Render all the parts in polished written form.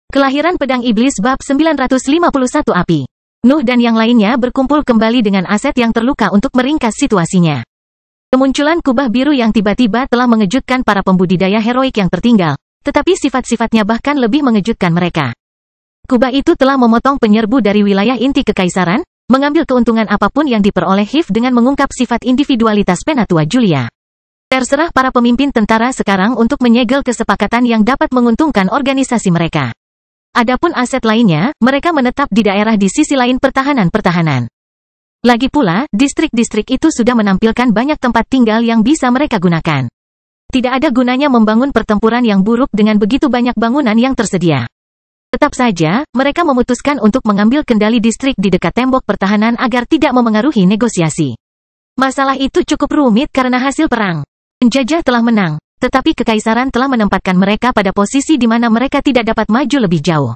Kelahiran Pedang Iblis bab 951 Api. Nuh dan yang lainnya berkumpul kembali dengan Aset yang terluka untuk meringkas situasinya. Kemunculan kubah biru yang tiba-tiba telah mengejutkan para pembudidaya heroik yang tertinggal, tetapi sifat-sifatnya bahkan lebih mengejutkan mereka. Kubah itu telah memotong penyerbu dari wilayah inti kekaisaran, mengambil keuntungan apapun yang diperoleh Hiv dengan mengungkap sifat individualitas Penatua Julia. Terserah para pemimpin tentara sekarang untuk menyegel kesepakatan yang dapat menguntungkan organisasi mereka. Adapun aset lainnya, mereka menetap di daerah di sisi lain pertahanan-pertahanan. Lagi pula, distrik-distrik itu sudah menampilkan banyak tempat tinggal yang bisa mereka gunakan. Tidak ada gunanya membangun pertempuran yang buruk dengan begitu banyak bangunan yang tersedia. Tetap saja, mereka memutuskan untuk mengambil kendali distrik di dekat tembok pertahanan agar tidak memengaruhi negosiasi. Masalah itu cukup rumit karena hasil perang. Penjajah telah menang. Tetapi kekaisaran telah menempatkan mereka pada posisi di mana mereka tidak dapat maju lebih jauh.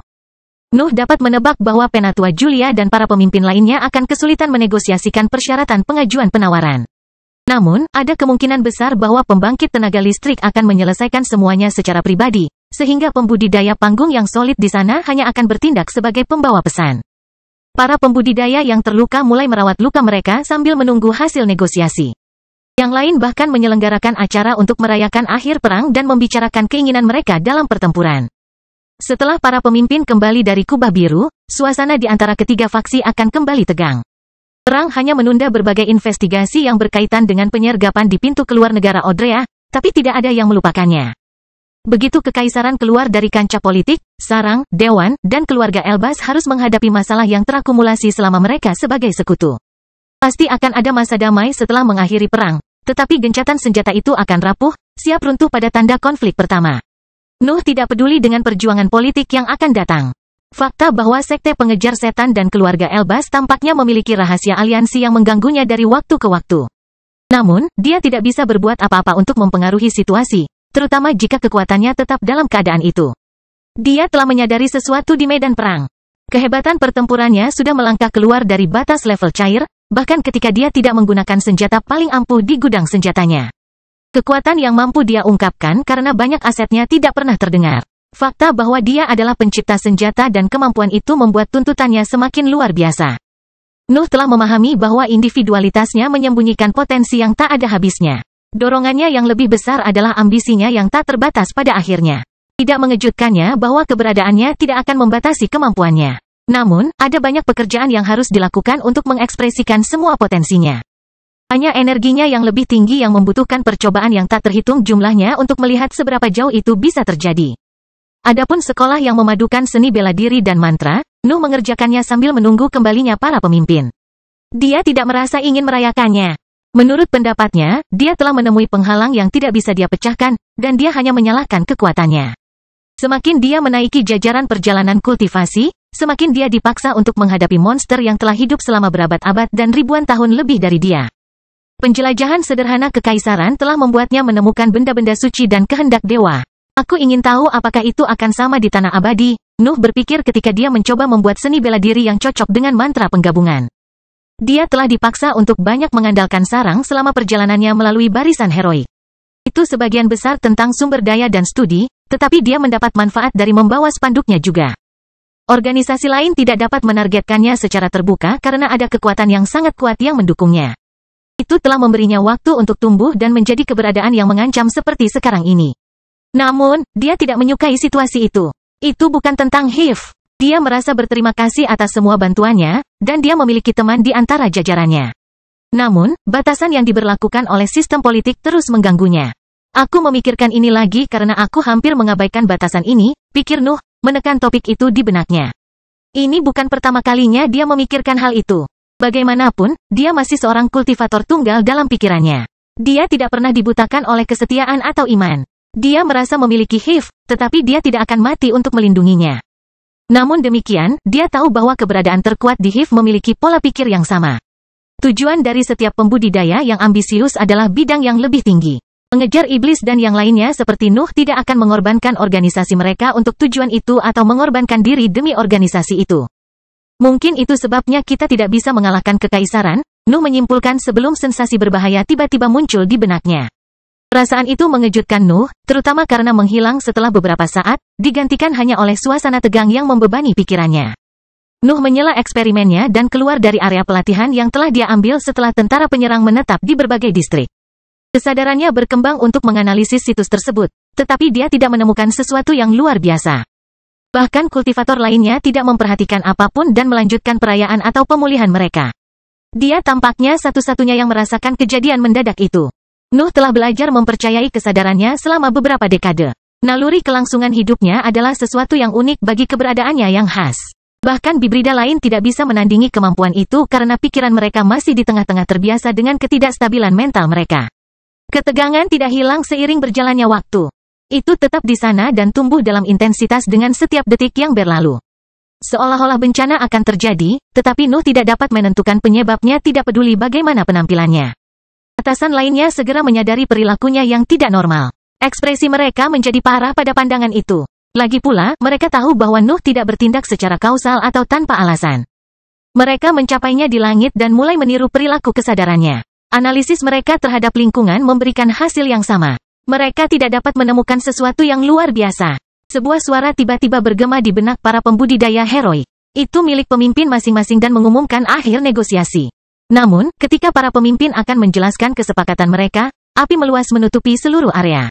Nuh dapat menebak bahwa Penatua Julia dan para pemimpin lainnya akan kesulitan menegosiasikan persyaratan pengajuan penawaran. Namun, ada kemungkinan besar bahwa pembangkit tenaga listrik akan menyelesaikan semuanya secara pribadi, sehingga pembudidaya panggung yang solid di sana hanya akan bertindak sebagai pembawa pesan. Para pembudidaya yang terluka mulai merawat luka mereka sambil menunggu hasil negosiasi. Yang lain bahkan menyelenggarakan acara untuk merayakan akhir perang dan membicarakan keinginan mereka dalam pertempuran. Setelah para pemimpin kembali dari kubah biru, suasana di antara ketiga faksi akan kembali tegang. Perang hanya menunda berbagai investigasi yang berkaitan dengan penyergapan di pintu keluar negara Odrea, tapi tidak ada yang melupakannya. Begitu kekaisaran keluar dari kancah politik, Sarang, Dewan, dan keluarga Elbas harus menghadapi masalah yang terakumulasi selama mereka sebagai sekutu. Pasti akan ada masa damai setelah mengakhiri perang, tetapi gencatan senjata itu akan rapuh, siap runtuh pada tanda konflik pertama. Nuh tidak peduli dengan perjuangan politik yang akan datang. Fakta bahwa sekte pengejar setan dan keluarga Elbas tampaknya memiliki rahasia aliansi yang mengganggunya dari waktu ke waktu. Namun, dia tidak bisa berbuat apa-apa untuk mempengaruhi situasi, terutama jika kekuatannya tetap dalam keadaan itu. Dia telah menyadari sesuatu di medan perang. Kehebatan pertempurannya sudah melangkah keluar dari batas level cair, bahkan ketika dia tidak menggunakan senjata paling ampuh di gudang senjatanya. Kekuatan yang mampu dia ungkapkan karena banyak asetnya tidak pernah terdengar. Fakta bahwa dia adalah pencipta senjata dan kemampuan itu membuat tuntutannya semakin luar biasa. Nuh telah memahami bahwa individualitasnya menyembunyikan potensi yang tak ada habisnya. Dorongannya yang lebih besar adalah ambisinya yang tak terbatas pada akhirnya. Tidak mengejutkannya bahwa keberadaannya tidak akan membatasi kemampuannya. Namun, ada banyak pekerjaan yang harus dilakukan untuk mengekspresikan semua potensinya. Hanya energinya yang lebih tinggi yang membutuhkan percobaan yang tak terhitung jumlahnya untuk melihat seberapa jauh itu bisa terjadi. Adapun sekolah yang memadukan seni bela diri dan mantra, Nuh mengerjakannya sambil menunggu kembalinya para pemimpin. Dia tidak merasa ingin merayakannya. Menurut pendapatnya, dia telah menemui penghalang yang tidak bisa dia pecahkan, dan dia hanya menyalahkan kekuatannya. Semakin dia menaiki jajaran perjalanan kultivasi, semakin dia dipaksa untuk menghadapi monster yang telah hidup selama berabad-abad dan ribuan tahun lebih dari dia. Penjelajahan sederhana kekaisaran telah membuatnya menemukan benda-benda suci dan kehendak dewa. Aku ingin tahu apakah itu akan sama di tanah abadi, Nuh berpikir ketika dia mencoba membuat seni bela diri yang cocok dengan mantra penggabungan. Dia telah dipaksa untuk banyak mengandalkan sarang selama perjalanannya melalui barisan heroik. Itu sebagian besar tentang sumber daya dan studi, tetapi dia mendapat manfaat dari membawa spanduknya juga. Organisasi lain tidak dapat menargetkannya secara terbuka karena ada kekuatan yang sangat kuat yang mendukungnya. Itu telah memberinya waktu untuk tumbuh dan menjadi keberadaan yang mengancam seperti sekarang ini. Namun, dia tidak menyukai situasi itu. Itu bukan tentang Hiv. Dia merasa berterima kasih atas semua bantuannya, dan dia memiliki teman di antara jajarannya. Namun, batasan yang diberlakukan oleh sistem politik terus mengganggunya. Aku memikirkan ini lagi karena aku hampir mengabaikan batasan ini, pikir Nuh, menekan topik itu di benaknya. Ini bukan pertama kalinya dia memikirkan hal itu. Bagaimanapun, dia masih seorang kultivator tunggal dalam pikirannya. Dia tidak pernah dibutakan oleh kesetiaan atau iman. Dia merasa memiliki Hiv, tetapi dia tidak akan mati untuk melindunginya. Namun demikian, dia tahu bahwa keberadaan terkuat di Hiv memiliki pola pikir yang sama. Tujuan dari setiap pembudidaya yang ambisius adalah bidang yang lebih tinggi. Mengejar iblis dan yang lainnya seperti Nuh tidak akan mengorbankan organisasi mereka untuk tujuan itu atau mengorbankan diri demi organisasi itu. Mungkin itu sebabnya kita tidak bisa mengalahkan kekaisaran, Nuh menyimpulkan sebelum sensasi berbahaya tiba-tiba muncul di benaknya. Perasaan itu mengejutkan Nuh, terutama karena menghilang setelah beberapa saat, digantikan hanya oleh suasana tegang yang membebani pikirannya. Nuh menyela eksperimennya dan keluar dari area pelatihan yang telah dia ambil setelah tentara penyerang menetap di berbagai distrik. Kesadarannya berkembang untuk menganalisis situs tersebut, tetapi dia tidak menemukan sesuatu yang luar biasa. Bahkan kultivator lainnya tidak memperhatikan apapun dan melanjutkan perayaan atau pemulihan mereka. Dia tampaknya satu-satunya yang merasakan kejadian mendadak itu. Nuh telah belajar mempercayai kesadarannya selama beberapa dekade. Naluri kelangsungan hidupnya adalah sesuatu yang unik bagi keberadaannya yang khas. Bahkan bibrida lain tidak bisa menandingi kemampuan itu karena pikiran mereka masih di tengah-tengah terbiasa dengan ketidakstabilan mental mereka. Ketegangan tidak hilang seiring berjalannya waktu. Itu tetap di sana dan tumbuh dalam intensitas dengan setiap detik yang berlalu. Seolah-olah bencana akan terjadi, tetapi Nuh tidak dapat menentukan penyebabnya, tidak peduli bagaimana penampilannya. Atasan lainnya segera menyadari perilakunya yang tidak normal. Ekspresi mereka menjadi parah pada pandangan itu. Lagi pula, mereka tahu bahwa Nuh tidak bertindak secara kausal atau tanpa alasan. Mereka mencapainya di langit dan mulai meniru perilaku kesadarannya. Analisis mereka terhadap lingkungan memberikan hasil yang sama. Mereka tidak dapat menemukan sesuatu yang luar biasa. Sebuah suara tiba-tiba bergema di benak para pembudidaya heroik. Itu milik pemimpin masing-masing dan mengumumkan akhir negosiasi. Namun, ketika para pemimpin akan menjelaskan kesepakatan mereka, api meluas menutupi seluruh area.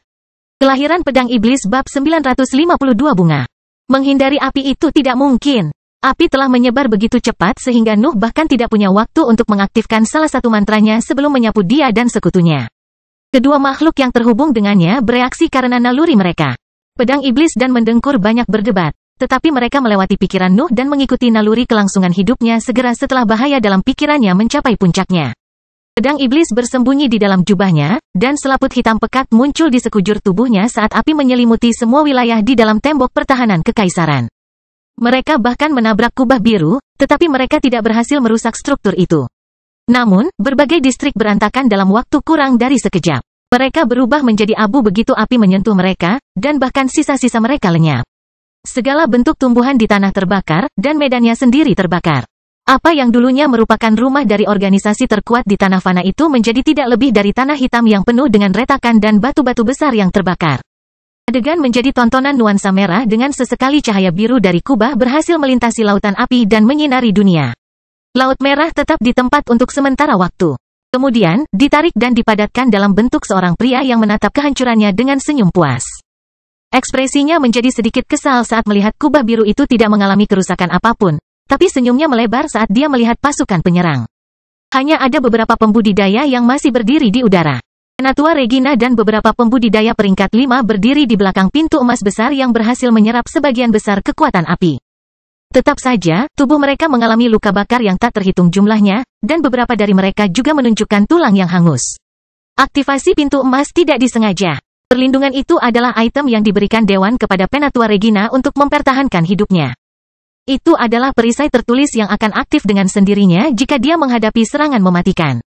Kelahiran pedang iblis bab 952 bunga. Menghindari api itu tidak mungkin. Api telah menyebar begitu cepat sehingga Nuh bahkan tidak punya waktu untuk mengaktifkan salah satu mantranya sebelum menyapu dia dan sekutunya. Kedua makhluk yang terhubung dengannya bereaksi karena naluri mereka. Pedang iblis dan mendengkur banyak berdebat, tetapi mereka melewati pikiran Nuh dan mengikuti naluri kelangsungan hidupnya segera setelah bahaya dalam pikirannya mencapai puncaknya. Pedang iblis bersembunyi di dalam jubahnya, dan selaput hitam pekat muncul di sekujur tubuhnya saat api menyelimuti semua wilayah di dalam tembok pertahanan kekaisaran. Mereka bahkan menabrak kubah biru, tetapi mereka tidak berhasil merusak struktur itu. Namun, berbagai distrik berantakan dalam waktu kurang dari sekejap. Mereka berubah menjadi abu begitu api menyentuh mereka, dan bahkan sisa-sisa mereka lenyap. Segala bentuk tumbuhan di tanah terbakar, dan medannya sendiri terbakar. Apa yang dulunya merupakan rumah dari organisasi terkuat di tanah fana itu menjadi tidak lebih dari tanah hitam yang penuh dengan retakan dan batu-batu besar yang terbakar. Adegan menjadi tontonan nuansa merah dengan sesekali cahaya biru dari kubah berhasil melintasi lautan api dan menyinari dunia. Laut merah tetap di tempat untuk sementara waktu. Kemudian, ditarik dan dipadatkan dalam bentuk seorang pria yang menatap kehancurannya dengan senyum puas. Ekspresinya menjadi sedikit kesal saat melihat kubah biru itu tidak mengalami kerusakan apapun, tapi senyumnya melebar saat dia melihat pasukan penyerang. Hanya ada beberapa pembudidaya yang masih berdiri di udara. Penatua Regina dan beberapa pembudidaya peringkat 5 berdiri di belakang pintu emas besar yang berhasil menyerap sebagian besar kekuatan api. Tetap saja, tubuh mereka mengalami luka bakar yang tak terhitung jumlahnya, dan beberapa dari mereka juga menunjukkan tulang yang hangus. Aktivasi pintu emas tidak disengaja. Perlindungan itu adalah item yang diberikan Dewan kepada Penatua Regina untuk mempertahankan hidupnya. Itu adalah perisai tertulis yang akan aktif dengan sendirinya jika dia menghadapi serangan mematikan.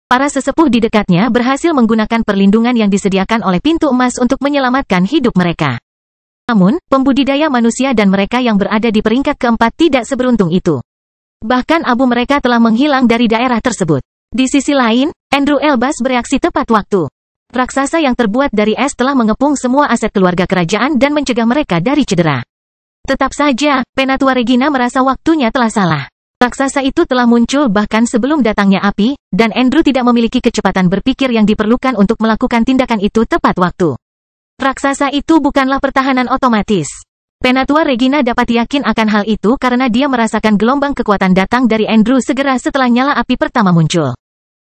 Para sesepuh di dekatnya berhasil menggunakan perlindungan yang disediakan oleh pintu emas untuk menyelamatkan hidup mereka. Namun, pembudidaya manusia dan mereka yang berada di peringkat keempat tidak seberuntung itu. Bahkan abu mereka telah menghilang dari daerah tersebut. Di sisi lain, Andrew Elbas bereaksi tepat waktu. Raksasa yang terbuat dari es telah mengepung semua aset keluarga kerajaan dan mencegah mereka dari cedera. Tetap saja, Penatua Regina merasa waktunya telah salah. Raksasa itu telah muncul bahkan sebelum datangnya api, dan Andrew tidak memiliki kecepatan berpikir yang diperlukan untuk melakukan tindakan itu tepat waktu. Raksasa itu bukanlah pertahanan otomatis. Penatua Regina dapat yakin akan hal itu karena dia merasakan gelombang kekuatan datang dari Andrew segera setelah nyala api pertama muncul.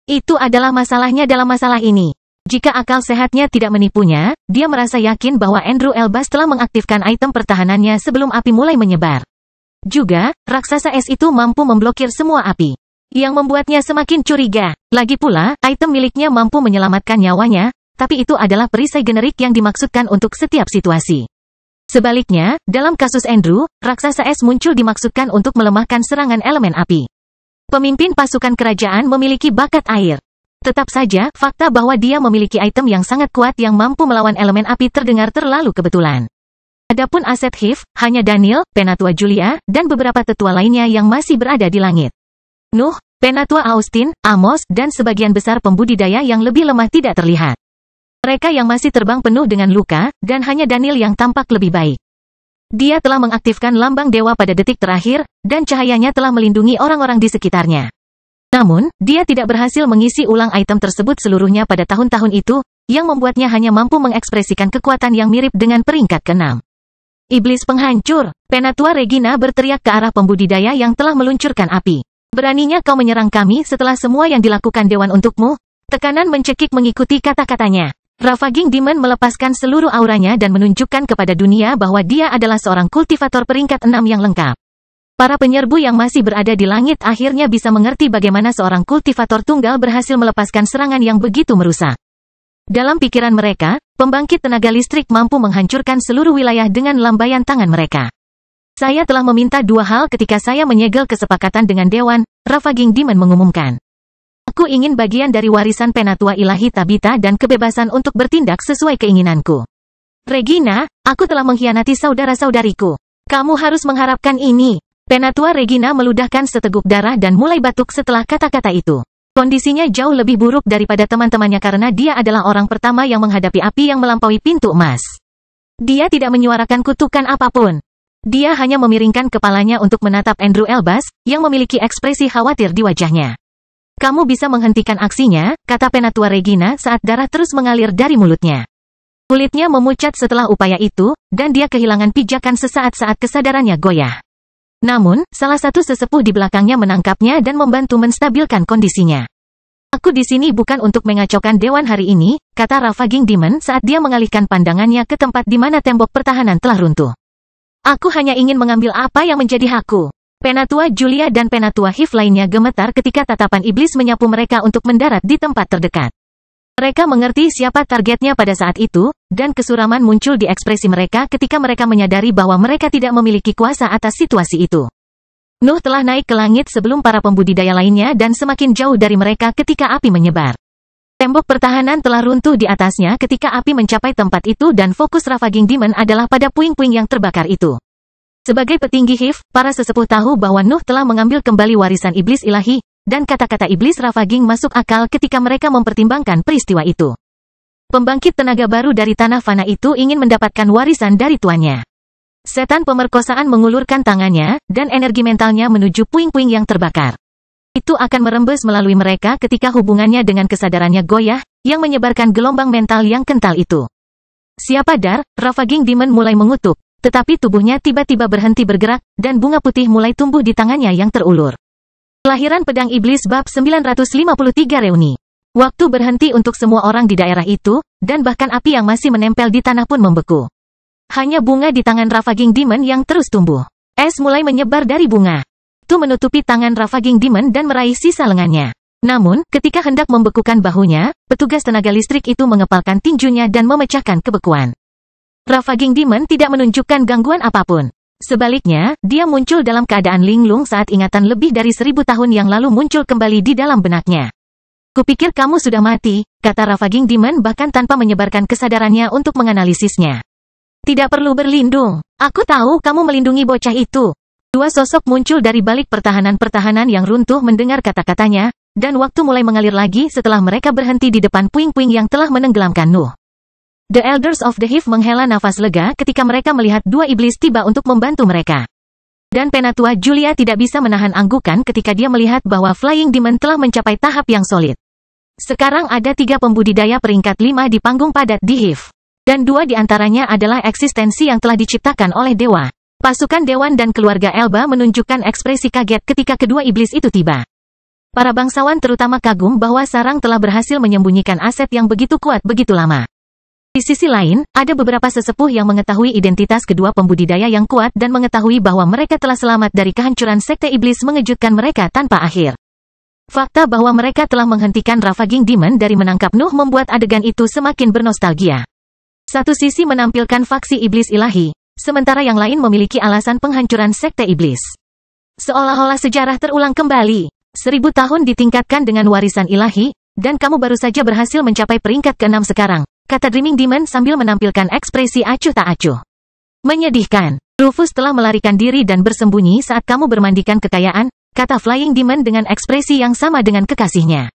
Itu adalah masalahnya dalam masalah ini. Jika akal sehatnya tidak menipunya, dia merasa yakin bahwa Andrew Elbas telah mengaktifkan item pertahanannya sebelum api mulai menyebar. Juga, raksasa es itu mampu memblokir semua api. Yang membuatnya semakin curiga. Lagi pula, item miliknya mampu menyelamatkan nyawanya, tapi itu adalah perisai generik yang dimaksudkan untuk setiap situasi. Sebaliknya, dalam kasus Andrew, raksasa es muncul dimaksudkan untuk melemahkan serangan elemen api. Pemimpin pasukan kerajaan memiliki bakat air. Tetap saja, fakta bahwa dia memiliki item yang sangat kuat yang mampu melawan elemen api terdengar terlalu kebetulan. Adapun aset Hiv, hanya Daniel, Penatua Julia, dan beberapa tetua lainnya yang masih berada di langit. Nuh, Penatua Austin, Amos, dan sebagian besar pembudidaya yang lebih lemah tidak terlihat. Mereka yang masih terbang penuh dengan luka, dan hanya Daniel yang tampak lebih baik. Dia telah mengaktifkan lambang dewa pada detik terakhir, dan cahayanya telah melindungi orang-orang di sekitarnya. Namun, dia tidak berhasil mengisi ulang item tersebut seluruhnya pada tahun-tahun itu, yang membuatnya hanya mampu mengekspresikan kekuatan yang mirip dengan peringkat ke-6. Iblis penghancur, Penatua Regina berteriak ke arah pembudidaya yang telah meluncurkan api. Beraninya kau menyerang kami setelah semua yang dilakukan Dewan untukmu? Tekanan mencekik mengikuti kata-katanya. Ravaging Demon melepaskan seluruh auranya dan menunjukkan kepada dunia bahwa dia adalah seorang kultivator peringkat 6 yang lengkap. Para penyerbu yang masih berada di langit akhirnya bisa mengerti bagaimana seorang kultivator tunggal berhasil melepaskan serangan yang begitu merusak. Dalam pikiran mereka, pembangkit tenaga listrik mampu menghancurkan seluruh wilayah dengan lambaian tangan mereka. Saya telah meminta dua hal ketika saya menyegel kesepakatan dengan Dewan, Ravaging Demon mengumumkan. Aku ingin bagian dari warisan Penatua Ilahi Tabitha dan kebebasan untuk bertindak sesuai keinginanku. Regina, aku telah mengkhianati saudara-saudariku. Kamu harus mengharapkan ini. Penatua Regina meludahkan seteguk darah dan mulai batuk setelah kata-kata itu. Kondisinya jauh lebih buruk daripada teman-temannya karena dia adalah orang pertama yang menghadapi api yang melampaui pintu emas. Dia tidak menyuarakan kutukan apapun. Dia hanya memiringkan kepalanya untuk menatap Andrew Elbas, yang memiliki ekspresi khawatir di wajahnya. Kamu bisa menghentikan aksinya, kata Penatua Regina saat darah terus mengalir dari mulutnya. Kulitnya memucat setelah upaya itu, dan dia kehilangan pijakan sesaat saat kesadarannya goyah. Namun, salah satu sesepuh di belakangnya menangkapnya dan membantu menstabilkan kondisinya. Aku di sini bukan untuk mengacaukan Dewan hari ini, kata Ravaging Demon saat dia mengalihkan pandangannya ke tempat di mana tembok pertahanan telah runtuh. Aku hanya ingin mengambil apa yang menjadi hakku. Penatua Julia dan Penatua Hiv lainnya gemetar ketika tatapan iblis menyapu mereka untuk mendarat di tempat terdekat. Mereka mengerti siapa targetnya pada saat itu, dan kesuraman muncul di ekspresi mereka ketika mereka menyadari bahwa mereka tidak memiliki kuasa atas situasi itu. Nuh telah naik ke langit sebelum para pembudidaya lainnya dan semakin jauh dari mereka ketika api menyebar. Tembok pertahanan telah runtuh di atasnya ketika api mencapai tempat itu dan fokus Ravaging Demon adalah pada puing-puing yang terbakar itu. Sebagai petinggi Hiv, para sesepuh tahu bahwa Nuh telah mengambil kembali warisan iblis ilahi, dan kata-kata iblis Ravaging masuk akal ketika mereka mempertimbangkan peristiwa itu. Pembangkit tenaga baru dari tanah fana itu ingin mendapatkan warisan dari tuannya. Setan pemerkosaan mengulurkan tangannya, dan energi mentalnya menuju puing-puing yang terbakar. Itu akan merembes melalui mereka ketika hubungannya dengan kesadarannya goyah, yang menyebarkan gelombang mental yang kental itu. Siapa dar, Ravaging Demon mulai mengutuk. Tetapi tubuhnya tiba-tiba berhenti bergerak, dan bunga putih mulai tumbuh di tangannya yang terulur. Kelahiran Pedang Iblis Bab 953 Reuni. Waktu berhenti untuk semua orang di daerah itu, dan bahkan api yang masih menempel di tanah pun membeku. Hanya bunga di tangan Ravaging Demon yang terus tumbuh. Es mulai menyebar dari bunga. Itu menutupi tangan Ravaging Demon dan meraih sisa lengannya. Namun, ketika hendak membekukan bahunya, petugas tenaga listrik itu mengepalkan tinjunya dan memecahkan kebekuan. Ravaging Demon tidak menunjukkan gangguan apapun. Sebaliknya, dia muncul dalam keadaan linglung saat ingatan lebih dari 1000 tahun yang lalu muncul kembali di dalam benaknya. Kupikir kamu sudah mati, kata Ravaging Demon bahkan tanpa menyebarkan kesadarannya untuk menganalisisnya. Tidak perlu berlindung. Aku tahu kamu melindungi bocah itu. Dua sosok muncul dari balik pertahanan-pertahanan yang runtuh mendengar kata-katanya, dan waktu mulai mengalir lagi setelah mereka berhenti di depan puing-puing yang telah menenggelamkan Nuh. The Elders of the Hiv menghela nafas lega ketika mereka melihat dua iblis tiba untuk membantu mereka. Dan Penatua Julia tidak bisa menahan anggukan ketika dia melihat bahwa Flying Demon telah mencapai tahap yang solid. Sekarang ada 3 pembudidaya peringkat 5 di panggung padat di Hiv. Dan 2 di antaranya adalah eksistensi yang telah diciptakan oleh dewa. Pasukan Dewan dan keluarga Elba menunjukkan ekspresi kaget ketika kedua iblis itu tiba. Para bangsawan terutama kagum bahwa sarang telah berhasil menyembunyikan aset yang begitu kuat begitu lama. Di sisi lain, ada beberapa sesepuh yang mengetahui identitas kedua pembudidaya yang kuat dan mengetahui bahwa mereka telah selamat dari kehancuran sekte iblis mengejutkan mereka tanpa akhir. Fakta bahwa mereka telah menghentikan Ravaging Demon dari menangkap Nuh membuat adegan itu semakin bernostalgia. Satu sisi menampilkan faksi iblis ilahi, sementara yang lain memiliki alasan penghancuran sekte iblis. Seolah-olah sejarah terulang kembali. 1000 tahun ditingkatkan dengan warisan ilahi, dan kamu baru saja berhasil mencapai peringkat ke-6 sekarang, kata Dreaming Demon sambil menampilkan ekspresi acuh tak acuh. Menyedihkan. Rufus telah melarikan diri dan bersembunyi saat kamu bermandikan kekayaan, kata Flying Demon dengan ekspresi yang sama dengan kekasihnya.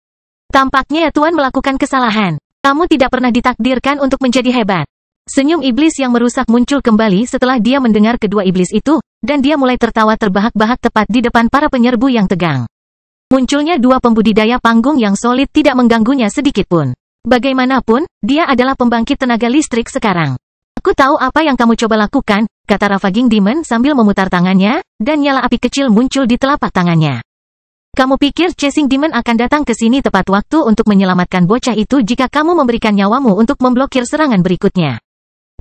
Tampaknya Tuan melakukan kesalahan. Kamu tidak pernah ditakdirkan untuk menjadi hebat. Senyum iblis yang merusak muncul kembali setelah dia mendengar kedua iblis itu, dan dia mulai tertawa terbahak-bahak tepat di depan para penyerbu yang tegang. Munculnya dua pembudidaya panggung yang solid tidak mengganggunya sedikitpun. Bagaimanapun, dia adalah pembangkit tenaga listrik sekarang. Aku tahu apa yang kamu coba lakukan, kata Ravaging Demon sambil memutar tangannya, dan nyala api kecil muncul di telapak tangannya. Kamu pikir Chasing Demon akan datang ke sini tepat waktu untuk menyelamatkan bocah itu jika kamu memberikan nyawamu untuk memblokir serangan berikutnya.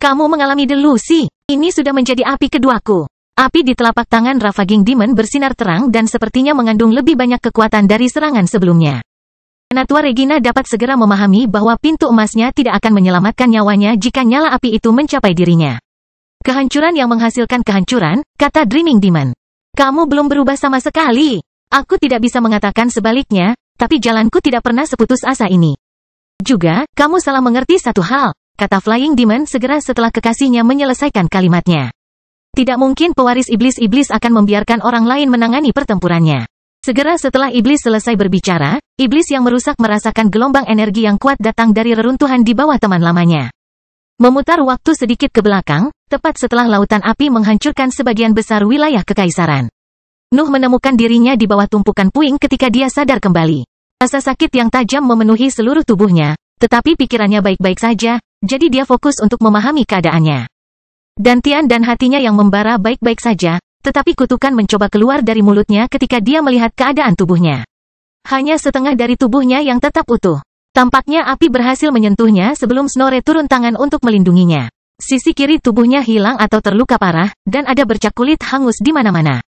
Kamu mengalami delusi. Ini sudah menjadi api keduaku. Api di telapak tangan Ravaging Demon bersinar terang dan sepertinya mengandung lebih banyak kekuatan dari serangan sebelumnya. Penatua Regina dapat segera memahami bahwa pintu emasnya tidak akan menyelamatkan nyawanya jika nyala api itu mencapai dirinya. Kehancuran yang menghasilkan kehancuran, kata Dreaming Demon. Kamu belum berubah sama sekali. Aku tidak bisa mengatakan sebaliknya, tapi jalanku tidak pernah seputus asa ini. Juga, kamu salah mengerti satu hal, kata Flying Demon segera setelah kekasihnya menyelesaikan kalimatnya. Tidak mungkin pewaris iblis-iblis akan membiarkan orang lain menangani pertempurannya. Segera setelah iblis selesai berbicara, iblis yang merusak merasakan gelombang energi yang kuat datang dari reruntuhan di bawah teman lamanya. Memutar waktu sedikit ke belakang, tepat setelah lautan api menghancurkan sebagian besar wilayah kekaisaran. Nuh menemukan dirinya di bawah tumpukan puing ketika dia sadar kembali. Rasa sakit yang tajam memenuhi seluruh tubuhnya, tetapi pikirannya baik-baik saja, jadi dia fokus untuk memahami keadaannya. Dantian dan hatinya yang membara baik-baik saja, tetapi kutukan mencoba keluar dari mulutnya ketika dia melihat keadaan tubuhnya. Hanya setengah dari tubuhnya yang tetap utuh. Tampaknya api berhasil menyentuhnya sebelum Snorre turun tangan untuk melindunginya. Sisi kiri tubuhnya hilang atau terluka parah, dan ada bercak kulit hangus di mana-mana.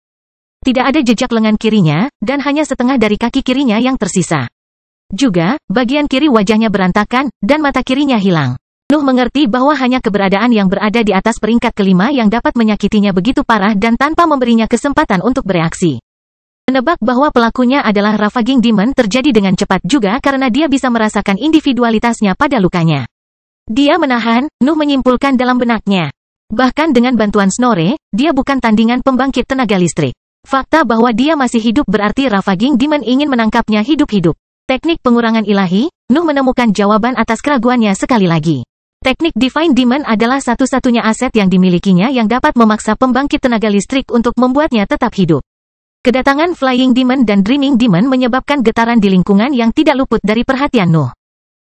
Tidak ada jejak lengan kirinya, dan hanya setengah dari kaki kirinya yang tersisa. Juga, bagian kiri wajahnya berantakan, dan mata kirinya hilang. Nuh mengerti bahwa hanya keberadaan yang berada di atas peringkat kelima yang dapat menyakitinya begitu parah dan tanpa memberinya kesempatan untuk bereaksi. Menebak bahwa pelakunya adalah Ravaging Demon terjadi dengan cepat juga karena dia bisa merasakan individualitasnya pada lukanya. Dia menahan, Nuh menyimpulkan dalam benaknya. Bahkan dengan bantuan Snorre, dia bukan tandingan pembangkit tenaga listrik. Fakta bahwa dia masih hidup berarti Ravaging Demon ingin menangkapnya hidup-hidup. Teknik pengurangan ilahi, Nuh menemukan jawaban atas keraguannya sekali lagi. Teknik Divine Demon adalah satu-satunya aset yang dimilikinya yang dapat memaksa pembangkit tenaga listrik untuk membuatnya tetap hidup. Kedatangan Flying Demon dan Dreaming Demon menyebabkan getaran di lingkungan yang tidak luput dari perhatian Nuh.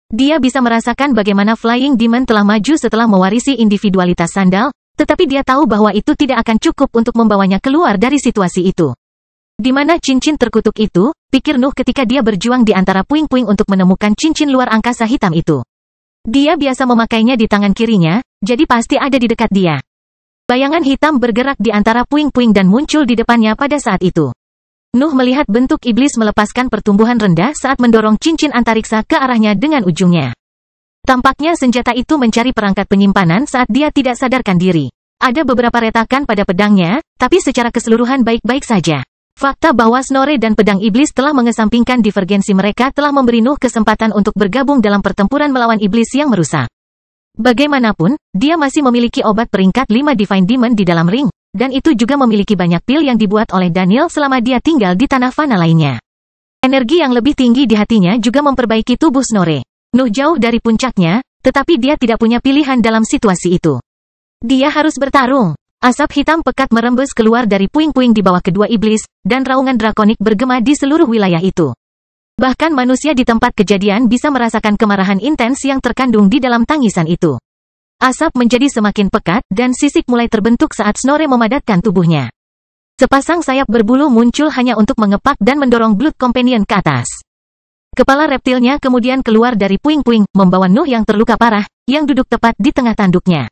Dia bisa merasakan bagaimana Flying Demon telah maju setelah mewarisi individualitas sandal, tetapi dia tahu bahwa itu tidak akan cukup untuk membawanya keluar dari situasi itu. Di mana cincin terkutuk itu, pikir Nuh ketika dia berjuang di antara puing-puing untuk menemukan cincin luar angkasa hitam itu. Dia biasa memakainya di tangan kirinya, jadi pasti ada di dekat dia. Bayangan hitam bergerak di antara puing-puing dan muncul di depannya pada saat itu. Nuh melihat bentuk iblis melepaskan pertumbuhan rendah saat mendorong cincin antariksa ke arahnya dengan ujungnya. Tampaknya senjata itu mencari perangkat penyimpanan saat dia tidak sadarkan diri. Ada beberapa retakan pada pedangnya, tapi secara keseluruhan baik-baik saja. Fakta bahwa Snorre dan pedang iblis telah mengesampingkan divergensi mereka telah memberi Nuh kesempatan untuk bergabung dalam pertempuran melawan iblis yang merusak. Bagaimanapun, dia masih memiliki obat peringkat 5 Divine Demon di dalam ring, dan itu juga memiliki banyak pil yang dibuat oleh Daniel selama dia tinggal di tanah fana lainnya. Energi yang lebih tinggi di hatinya juga memperbaiki tubuh Snorre. Nuh jauh dari puncaknya, tetapi dia tidak punya pilihan dalam situasi itu. Dia harus bertarung. Asap hitam pekat merembes keluar dari puing-puing di bawah kedua iblis, dan raungan drakonik bergema di seluruh wilayah itu. Bahkan manusia di tempat kejadian bisa merasakan kemarahan intens yang terkandung di dalam tangisan itu. Asap menjadi semakin pekat, dan sisik mulai terbentuk saat Snorre memadatkan tubuhnya. Sepasang sayap berbulu muncul hanya untuk mengepak dan mendorong Blood Companion ke atas. Kepala reptilnya kemudian keluar dari puing-puing, membawa Nuh yang terluka parah, yang duduk tepat di tengah tanduknya.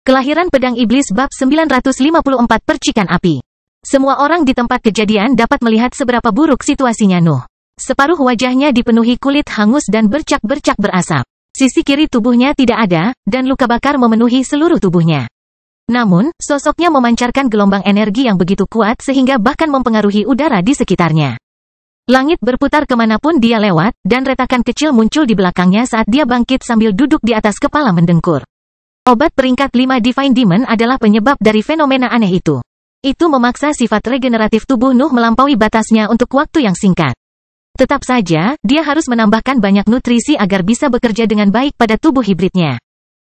Kelahiran Pedang Iblis bab 954 Percikan Api. Semua orang di tempat kejadian dapat melihat seberapa buruk situasinya Nuh. Separuh wajahnya dipenuhi kulit hangus dan bercak-bercak berasap. Sisi kiri tubuhnya tidak ada, dan luka bakar memenuhi seluruh tubuhnya. Namun, sosoknya memancarkan gelombang energi yang begitu kuat sehingga bahkan mempengaruhi udara di sekitarnya. Langit berputar kemanapun dia lewat, dan retakan kecil muncul di belakangnya saat dia bangkit sambil duduk di atas kepala mendengkur. Obat peringkat 5 Divine Demon adalah penyebab dari fenomena aneh itu. Itu memaksa sifat regeneratif tubuh Nuh melampaui batasnya untuk waktu yang singkat. Tetap saja, dia harus menambahkan banyak nutrisi agar bisa bekerja dengan baik pada tubuh hibridnya.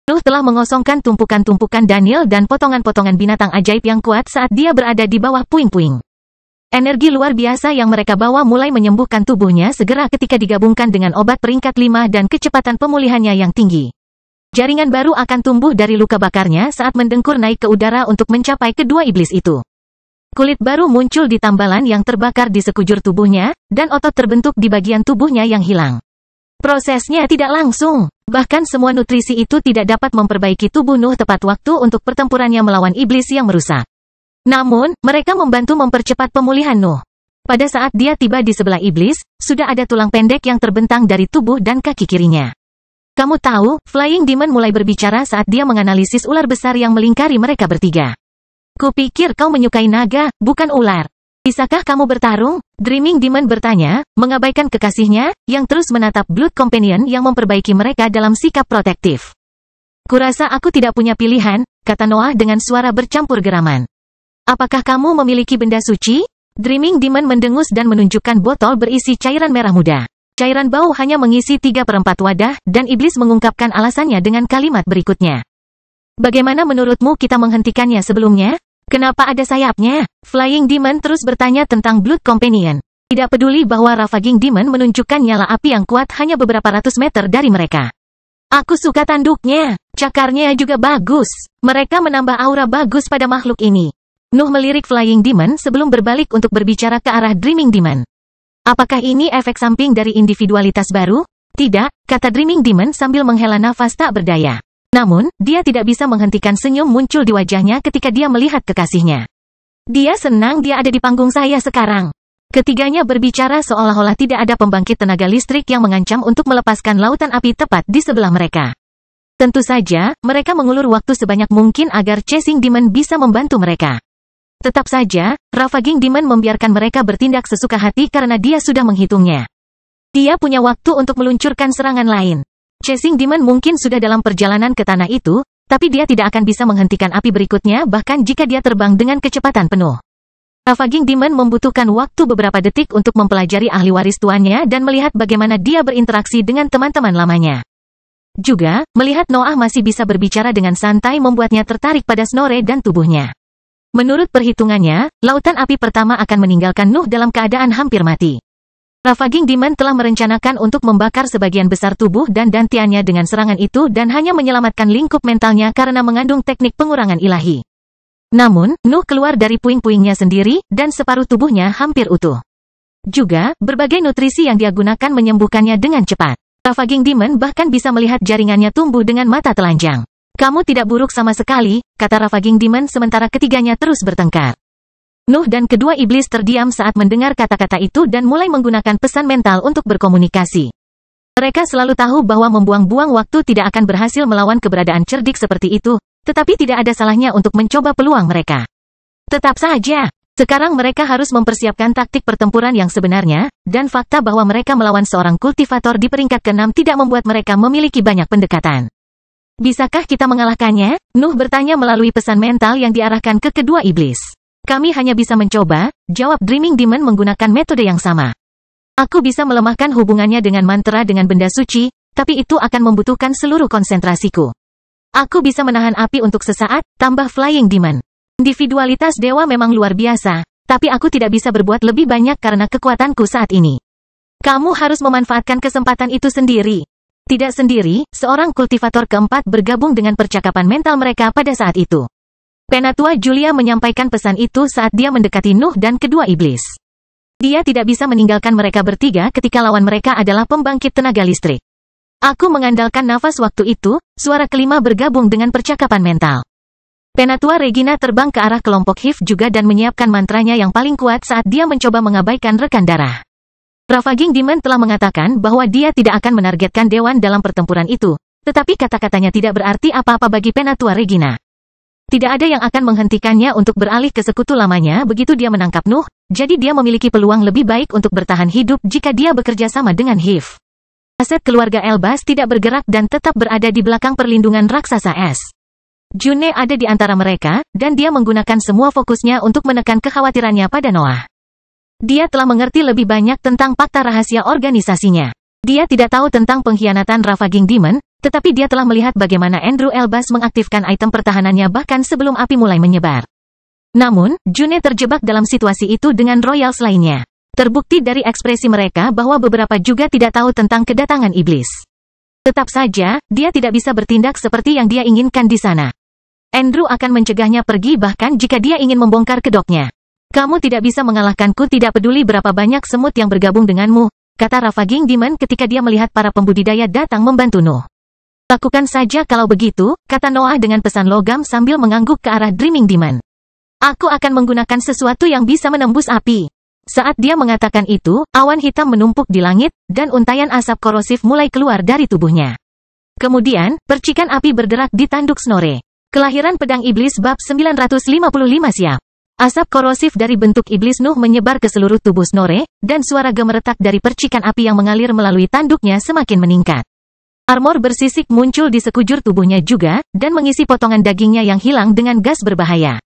Nuh telah mengosongkan tumpukan-tumpukan Daniel dan potongan-potongan binatang ajaib yang kuat saat dia berada di bawah puing-puing. Energi luar biasa yang mereka bawa mulai menyembuhkan tubuhnya segera ketika digabungkan dengan obat peringkat 5 dan kecepatan pemulihannya yang tinggi. Jaringan baru akan tumbuh dari luka bakarnya saat mendengkur naik ke udara untuk mencapai kedua iblis itu. Kulit baru muncul di tambalan yang terbakar di sekujur tubuhnya, dan otot terbentuk di bagian tubuhnya yang hilang. Prosesnya tidak langsung, bahkan semua nutrisi itu tidak dapat memperbaiki tubuh Nuh tepat waktu untuk pertempurannya melawan iblis yang merusak. Namun, mereka membantu mempercepat pemulihan Nuh. Pada saat dia tiba di sebelah iblis, sudah ada tulang pendek yang terbentang dari tubuh dan kaki kirinya. Kamu tahu, Flying Demon mulai berbicara saat dia menganalisis ular besar yang melingkari mereka bertiga. Kupikir kau menyukai naga, bukan ular. Bisakah kamu bertarung? Dreaming Demon bertanya, mengabaikan kekasihnya, yang terus menatap Blood Companion yang memperbaiki mereka dalam sikap protektif. Kurasa aku tidak punya pilihan, kata Noah dengan suara bercampur geraman. Apakah kamu memiliki benda suci? Dreaming Demon mendengus dan menunjukkan botol berisi cairan merah muda. Cairan bau hanya mengisi 3/4 wadah, dan iblis mengungkapkan alasannya dengan kalimat berikutnya. Bagaimana menurutmu kita menghentikannya sebelumnya? Kenapa ada sayapnya? Flying Demon terus bertanya tentang Blood Companion. Tidak peduli bahwa Ravaging Demon menunjukkan nyala api yang kuat hanya beberapa ratus meter dari mereka. Aku suka tanduknya. Cakarnya juga bagus. Mereka menambah aura bagus pada makhluk ini. Nuh melirik Flying Demon sebelum berbalik untuk berbicara ke arah Dreaming Demon. Apakah ini efek samping dari individualitas baru? Tidak, kata Dreaming Demon sambil menghela nafas tak berdaya. Namun, dia tidak bisa menghentikan senyum muncul di wajahnya ketika dia melihat kekasihnya. Dia senang dia ada di panggung saya sekarang. Ketiganya berbicara seolah-olah tidak ada pembangkit tenaga listrik yang mengancam untuk melepaskan lautan api tepat di sebelah mereka. Tentu saja, mereka mengulur waktu sebanyak mungkin agar Chasing Demon bisa membantu mereka. Tetap saja, Ravaging Demon membiarkan mereka bertindak sesuka hati karena dia sudah menghitungnya. Dia punya waktu untuk meluncurkan serangan lain. Chasing Demon mungkin sudah dalam perjalanan ke tanah itu, tapi dia tidak akan bisa menghentikan api berikutnya bahkan jika dia terbang dengan kecepatan penuh. Ravaging Demon membutuhkan waktu beberapa detik untuk mempelajari ahli waris tuannya dan melihat bagaimana dia berinteraksi dengan teman-teman lamanya. Juga, melihat Noah masih bisa berbicara dengan santai membuatnya tertarik pada Snorre dan tubuhnya. Menurut perhitungannya, lautan api pertama akan meninggalkan Nuh dalam keadaan hampir mati. Ravaging Demon telah merencanakan untuk membakar sebagian besar tubuh dan dantiannya dengan serangan itu dan hanya menyelamatkan lingkup mentalnya karena mengandung teknik pengurangan ilahi. Namun, Nuh keluar dari puing-puingnya sendiri, dan separuh tubuhnya hampir utuh. Juga, berbagai nutrisi yang dia gunakan menyembuhkannya dengan cepat. Ravaging Demon bahkan bisa melihat jaringannya tumbuh dengan mata telanjang. Kamu tidak buruk sama sekali, kata Ravaging Demon sementara ketiganya terus bertengkar. Nuh dan kedua iblis terdiam saat mendengar kata-kata itu dan mulai menggunakan pesan mental untuk berkomunikasi. Mereka selalu tahu bahwa membuang-buang waktu tidak akan berhasil melawan keberadaan cerdik seperti itu, tetapi tidak ada salahnya untuk mencoba peluang mereka. Tetap saja, sekarang mereka harus mempersiapkan taktik pertempuran yang sebenarnya, dan fakta bahwa mereka melawan seorang kultivator di peringkat ke-6 tidak membuat mereka memiliki banyak pendekatan. Bisakah kita mengalahkannya? Nuh bertanya melalui pesan mental yang diarahkan ke kedua iblis. Kami hanya bisa mencoba, jawab Dreaming Demon menggunakan metode yang sama. Aku bisa melemahkan hubungannya dengan mantra dengan benda suci, tapi itu akan membutuhkan seluruh konsentrasiku. Aku bisa menahan api untuk sesaat, tambah Flying Demon. Individualitas dewa memang luar biasa, tapi aku tidak bisa berbuat lebih banyak karena kekuatanku saat ini. Kamu harus memanfaatkan kesempatan itu sendiri. Tidak sendiri, seorang kultivator keempat bergabung dengan percakapan mental mereka pada saat itu. Penatua Julia menyampaikan pesan itu saat dia mendekati Nuh dan kedua iblis. Dia tidak bisa meninggalkan mereka bertiga ketika lawan mereka adalah pembangkit tenaga listrik. Aku mengandalkan nafas waktu itu, suara kelima bergabung dengan percakapan mental. Penatua Regina terbang ke arah kelompok Hiv juga dan menyiapkan mantranya yang paling kuat saat dia mencoba mengabaikan rekan darah. Ravaging Demon telah mengatakan bahwa dia tidak akan menargetkan dewan dalam pertempuran itu, tetapi kata-katanya tidak berarti apa-apa bagi Penatua Regina. Tidak ada yang akan menghentikannya untuk beralih ke sekutu lamanya begitu dia menangkap Nuh, jadi dia memiliki peluang lebih baik untuk bertahan hidup jika dia bekerja sama dengan Hiv. Aset keluarga Elbas tidak bergerak dan tetap berada di belakang perlindungan raksasa es. June ada di antara mereka, dan dia menggunakan semua fokusnya untuk menekan kekhawatirannya pada Noah. Dia telah mengerti lebih banyak tentang fakta rahasia organisasinya. Dia tidak tahu tentang pengkhianatan Ravaging Demon, tetapi dia telah melihat bagaimana Andrew Elbaz mengaktifkan item pertahanannya bahkan sebelum api mulai menyebar. Namun, June terjebak dalam situasi itu dengan Royals lainnya. Terbukti dari ekspresi mereka bahwa beberapa juga tidak tahu tentang kedatangan iblis. Tetap saja, dia tidak bisa bertindak seperti yang dia inginkan di sana. Andrew akan mencegahnya pergi bahkan jika dia ingin membongkar kedoknya. Kamu tidak bisa mengalahkanku, tidak peduli berapa banyak semut yang bergabung denganmu, kata Ravaging Demon ketika dia melihat para pembudidaya datang membantu Nuh. Lakukan saja kalau begitu, kata Noah dengan pesan logam sambil mengangguk ke arah Dreaming Demon. Aku akan menggunakan sesuatu yang bisa menembus api. Saat dia mengatakan itu, awan hitam menumpuk di langit, dan untaian asap korosif mulai keluar dari tubuhnya. Kemudian, percikan api berderak di tanduk Snorre. Kelahiran Pedang Iblis bab 955 siap. Asap korosif dari bentuk iblis Nuh menyebar ke seluruh tubuh Snorre, dan suara gemeretak dari percikan api yang mengalir melalui tanduknya semakin meningkat. Armor bersisik muncul di sekujur tubuhnya juga, dan mengisi potongan dagingnya yang hilang dengan gas berbahaya.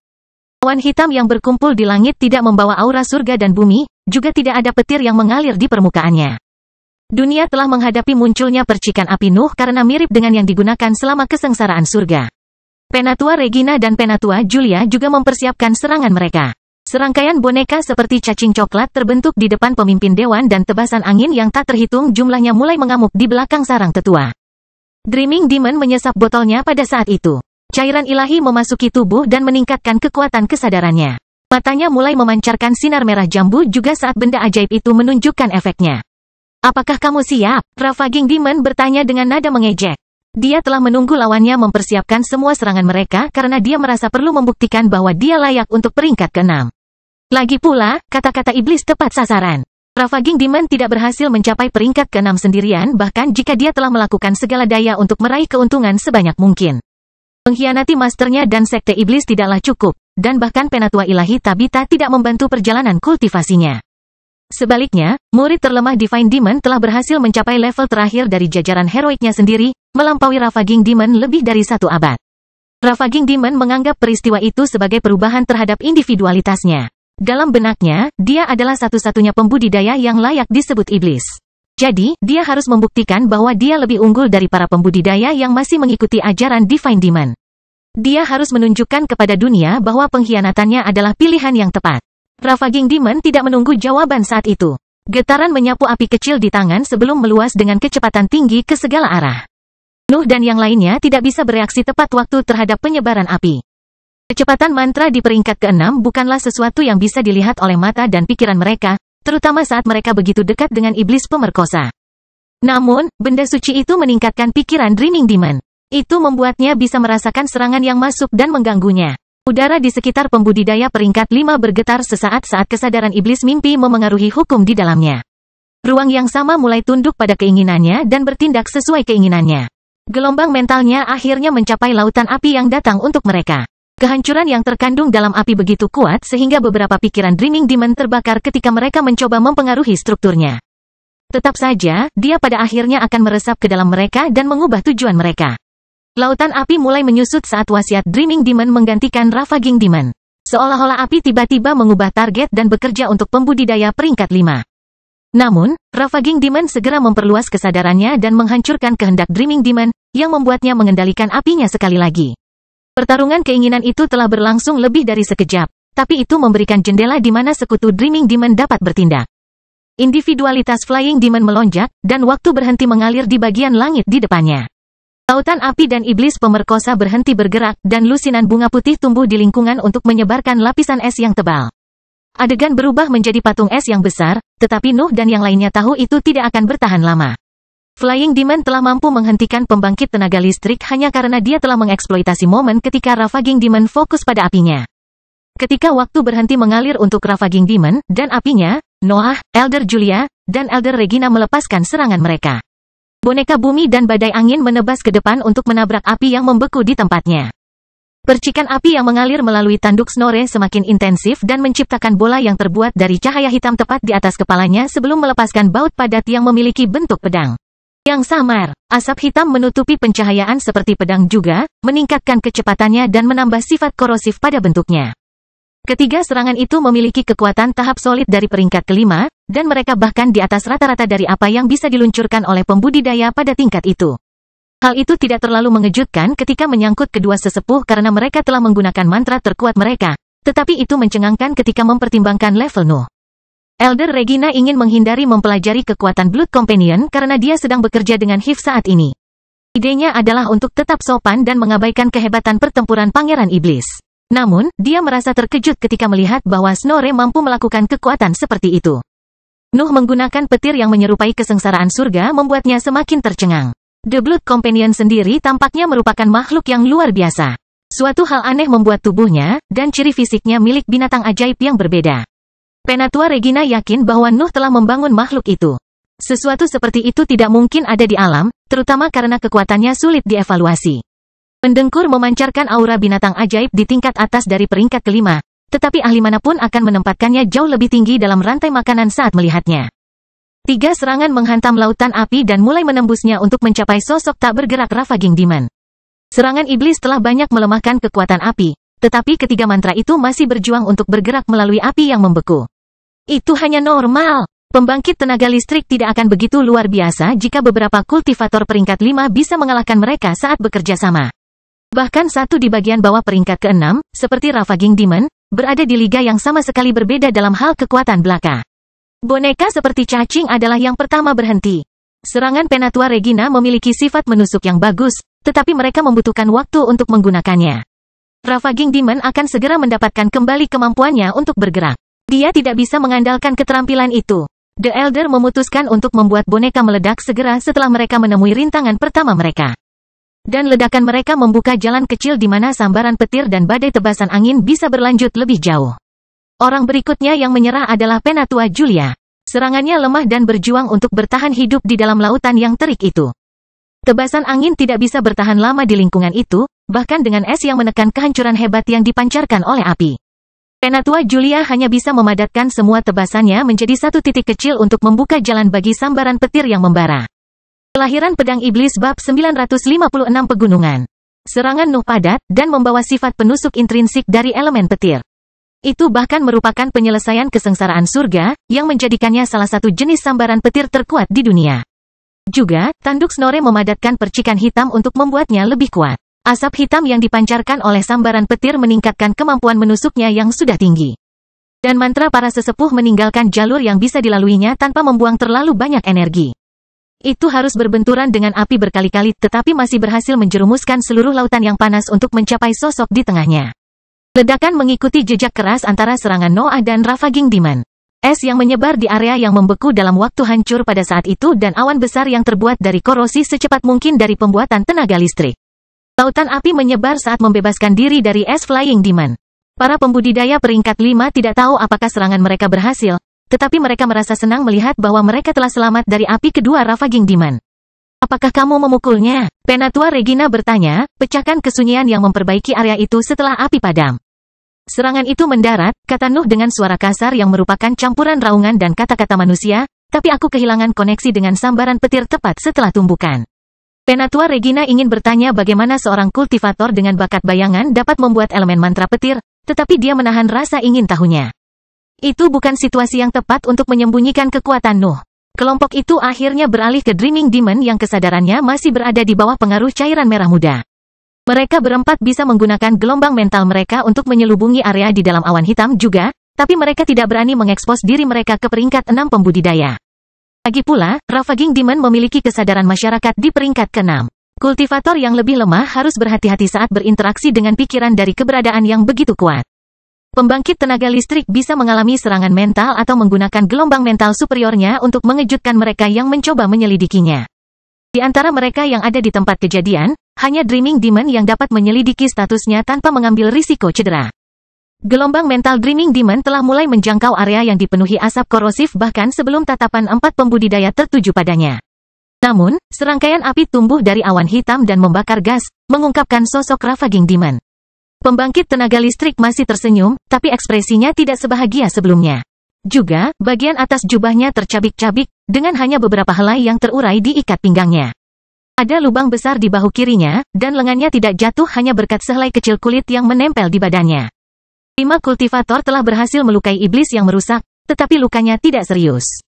Awan hitam yang berkumpul di langit tidak membawa aura surga dan bumi, juga tidak ada petir yang mengalir di permukaannya. Dunia telah menghadapi munculnya percikan api Nuh karena mirip dengan yang digunakan selama kesengsaraan surga. Penatua Regina dan Penatua Julia juga mempersiapkan serangan mereka. Serangkaian boneka seperti cacing coklat terbentuk di depan pemimpin dewan dan tebasan angin yang tak terhitung jumlahnya mulai mengamuk di belakang sarang tetua. Dreaming Demon menyesap botolnya pada saat itu. Cairan ilahi memasuki tubuh dan meningkatkan kekuatan kesadarannya. Matanya mulai memancarkan sinar merah jambu juga saat benda ajaib itu menunjukkan efeknya. Apakah kamu siap? Ravaging Demon bertanya dengan nada mengejek. Dia telah menunggu lawannya mempersiapkan semua serangan mereka karena dia merasa perlu membuktikan bahwa dia layak untuk peringkat ke-6. Lagi pula, kata-kata iblis tepat sasaran. Ravaging Demon tidak berhasil mencapai peringkat ke-6 sendirian bahkan jika dia telah melakukan segala daya untuk meraih keuntungan sebanyak mungkin. Mengkhianati masternya dan sekte iblis tidaklah cukup, dan bahkan Penatua Ilahi Tabitha tidak membantu perjalanan kultivasinya. Sebaliknya, murid terlemah Divine Demon telah berhasil mencapai level terakhir dari jajaran heroiknya sendiri, melampaui Ravaging Demon lebih dari 1 abad. Ravaging Demon menganggap peristiwa itu sebagai perubahan terhadap individualitasnya. Dalam benaknya, dia adalah satu-satunya pembudidaya yang layak disebut iblis. Jadi, dia harus membuktikan bahwa dia lebih unggul dari para pembudidaya yang masih mengikuti ajaran Divine Demon. Dia harus menunjukkan kepada dunia bahwa pengkhianatannya adalah pilihan yang tepat. Ravaging Demon tidak menunggu jawaban saat itu. Getaran menyapu api kecil di tangan sebelum meluas dengan kecepatan tinggi ke segala arah. Nuh dan yang lainnya tidak bisa bereaksi tepat waktu terhadap penyebaran api. Kecepatan mantra di peringkat ke-6 bukanlah sesuatu yang bisa dilihat oleh mata dan pikiran mereka, terutama saat mereka begitu dekat dengan iblis pemerkosa. Namun, benda suci itu meningkatkan pikiran Dreaming Demon. Itu membuatnya bisa merasakan serangan yang masuk dan mengganggunya. Udara di sekitar pembudidaya peringkat 5 bergetar sesaat saat kesadaran iblis mimpi memengaruhi hukum di dalamnya. Ruang yang sama mulai tunduk pada keinginannya dan bertindak sesuai keinginannya. Gelombang mentalnya akhirnya mencapai lautan api yang datang untuk mereka. Kehancuran yang terkandung dalam api begitu kuat sehingga beberapa pikiran Dreaming Demon terbakar ketika mereka mencoba mempengaruhi strukturnya. Tetap saja, dia pada akhirnya akan meresap ke dalam mereka dan mengubah tujuan mereka. Lautan api mulai menyusut saat wasiat Dreaming Demon menggantikan Ravaging Demon. Seolah-olah api tiba-tiba mengubah target dan bekerja untuk pembudidaya peringkat 5. Namun, Ravaging Demon segera memperluas kesadarannya dan menghancurkan kehendak Dreaming Demon, yang membuatnya mengendalikan apinya sekali lagi. Pertarungan keinginan itu telah berlangsung lebih dari sekejap, tapi itu memberikan jendela di mana sekutu Dreaming Demon dapat bertindak. Individualitas Flying Demon melonjak, dan waktu berhenti mengalir di bagian langit di depannya. Lautan api dan iblis pemerkosa berhenti bergerak dan lusinan bunga putih tumbuh di lingkungan untuk menyebarkan lapisan es yang tebal. Adegan berubah menjadi patung es yang besar, tetapi Nuh dan yang lainnya tahu itu tidak akan bertahan lama. Flying Demon telah mampu menghentikan pembangkit tenaga listrik hanya karena dia telah mengeksploitasi momen ketika Ravaging Demon fokus pada apinya. Ketika waktu berhenti mengalir untuk Ravaging Demon dan apinya, Noah, Elder Julia, dan Elder Regina melepaskan serangan mereka. Boneka bumi dan badai angin menebas ke depan untuk menabrak api yang membeku di tempatnya. Percikan api yang mengalir melalui tanduk Snorre semakin intensif dan menciptakan bola yang terbuat dari cahaya hitam tepat di atas kepalanya sebelum melepaskan baut padat yang memiliki bentuk pedang. Yang samar, asap hitam menutupi pencahayaan seperti pedang juga, meningkatkan kecepatannya dan menambah sifat korosif pada bentuknya. Ketiga serangan itu memiliki kekuatan tahap solid dari peringkat kelima, dan mereka bahkan di atas rata-rata dari apa yang bisa diluncurkan oleh pembudidaya pada tingkat itu. Hal itu tidak terlalu mengejutkan ketika menyangkut kedua sesepuh karena mereka telah menggunakan mantra terkuat mereka, tetapi itu mencengangkan ketika mempertimbangkan level Nuh. Elder Regina ingin menghindari mempelajari kekuatan Blood Companion karena dia sedang bekerja dengan Hive saat ini. Idenya adalah untuk tetap sopan dan mengabaikan kehebatan pertempuran Pangeran Iblis. Namun, dia merasa terkejut ketika melihat bahwa Snorre mampu melakukan kekuatan seperti itu. Nuh menggunakan petir yang menyerupai kesengsaraan surga membuatnya semakin tercengang. The Blood Companion sendiri tampaknya merupakan makhluk yang luar biasa. Suatu hal aneh membuat tubuhnya, dan ciri fisiknya milik binatang ajaib yang berbeda. Penatua Regina yakin bahwa Nuh telah membangun makhluk itu. Sesuatu seperti itu tidak mungkin ada di alam, terutama karena kekuatannya sulit dievaluasi. Pendengkur memancarkan aura binatang ajaib di tingkat atas dari peringkat kelima, tetapi ahli manapun akan menempatkannya jauh lebih tinggi dalam rantai makanan saat melihatnya. Tiga serangan menghantam lautan api dan mulai menembusnya untuk mencapai sosok tak bergerak Ravaging Demon. Serangan iblis telah banyak melemahkan kekuatan api, tetapi ketiga mantra itu masih berjuang untuk bergerak melalui api yang membeku. Itu hanya normal. Pembangkit tenaga listrik tidak akan begitu luar biasa jika beberapa kultivator peringkat 5 bisa mengalahkan mereka saat bekerja sama. Bahkan satu di bagian bawah peringkat ke-6, seperti Ravaging Demon, berada di liga yang sama sekali berbeda dalam hal kekuatan belaka. Boneka seperti cacing adalah yang pertama berhenti. Serangan Penatua Regina memiliki sifat menusuk yang bagus, tetapi mereka membutuhkan waktu untuk menggunakannya. Ravaging Demon akan segera mendapatkan kembali kemampuannya untuk bergerak. Dia tidak bisa mengandalkan keterampilan itu. The Elder memutuskan untuk membuat boneka meledak segera setelah mereka menemui rintangan pertama mereka. Dan ledakan mereka membuka jalan kecil di mana sambaran petir dan badai tebasan angin bisa berlanjut lebih jauh. Orang berikutnya yang menyerah adalah Penatua Julia. Serangannya lemah dan berjuang untuk bertahan hidup di dalam lautan yang terik itu. Tebasan angin tidak bisa bertahan lama di lingkungan itu, bahkan dengan es yang menekan kehancuran hebat yang dipancarkan oleh api. Penatua Julia hanya bisa memadatkan semua tebasannya menjadi satu titik kecil untuk membuka jalan bagi sambaran petir yang membara. Kelahiran Pedang Iblis Bab 956 Pegunungan. Serangan Nuh padat, dan membawa sifat penusuk intrinsik dari elemen petir. Itu bahkan merupakan penyelesaian kesengsaraan surga, yang menjadikannya salah satu jenis sambaran petir terkuat di dunia. Juga, tanduk Snorre memadatkan percikan hitam untuk membuatnya lebih kuat. Asap hitam yang dipancarkan oleh sambaran petir meningkatkan kemampuan menusuknya yang sudah tinggi. Dan mantra para sesepuh meninggalkan jalur yang bisa dilaluinya tanpa membuang terlalu banyak energi. Itu harus berbenturan dengan api berkali-kali tetapi masih berhasil menjerumuskan seluruh lautan yang panas untuk mencapai sosok di tengahnya. Ledakan mengikuti jejak keras antara serangan Noah dan Ravaging Demon. Es yang menyebar di area yang membeku dalam waktu hancur pada saat itu dan awan besar yang terbuat dari korosi secepat mungkin dari pembuatan tenaga listrik. Lautan api menyebar saat membebaskan diri dari es Flying Demon. Para pembudidaya peringkat 5 tidak tahu apakah serangan mereka berhasil, tetapi mereka merasa senang melihat bahwa mereka telah selamat dari api kedua Ravaging Demon. Apakah kamu memukulnya? Penatua Regina bertanya, pecahkan kesunyian yang memperbaiki area itu setelah api padam. Serangan itu mendarat, kata Nuh dengan suara kasar yang merupakan campuran raungan dan kata-kata manusia, tapi aku kehilangan koneksi dengan sambaran petir tepat setelah tumbukan. Penatua Regina ingin bertanya bagaimana seorang kultivator dengan bakat bayangan dapat membuat elemen mantra petir, tetapi dia menahan rasa ingin tahunya. Itu bukan situasi yang tepat untuk menyembunyikan kekuatan Nuh. Kelompok itu akhirnya beralih ke Dreaming Demon yang kesadarannya masih berada di bawah pengaruh cairan merah muda. Mereka berempat bisa menggunakan gelombang mental mereka untuk menyelubungi area di dalam awan hitam juga, tapi mereka tidak berani mengekspos diri mereka ke peringkat 6 pembudidaya. Lagi pula, Ravaging Demon memiliki kesadaran masyarakat di peringkat ke-6. Kultivator yang lebih lemah harus berhati-hati saat berinteraksi dengan pikiran dari keberadaan yang begitu kuat. Pembangkit tenaga listrik bisa mengalami serangan mental atau menggunakan gelombang mental superiornya untuk mengejutkan mereka yang mencoba menyelidikinya. Di antara mereka yang ada di tempat kejadian, hanya Dreaming Demon yang dapat menyelidiki statusnya tanpa mengambil risiko cedera. Gelombang mental Dreaming Demon telah mulai menjangkau area yang dipenuhi asap korosif bahkan sebelum tatapan 4 pembudidaya tertuju padanya. Namun, serangkaian api tumbuh dari awan hitam dan membakar gas, mengungkapkan sosok Ravaging Demon. Pembangkit tenaga listrik masih tersenyum, tapi ekspresinya tidak sebahagia sebelumnya. Juga, bagian atas jubahnya tercabik-cabik, dengan hanya beberapa helai yang terurai di ikat pinggangnya. Ada lubang besar di bahu kirinya, dan lengannya tidak jatuh hanya berkat sehelai kecil kulit yang menempel di badannya. 5 kultivator telah berhasil melukai iblis yang merusak, tetapi lukanya tidak serius.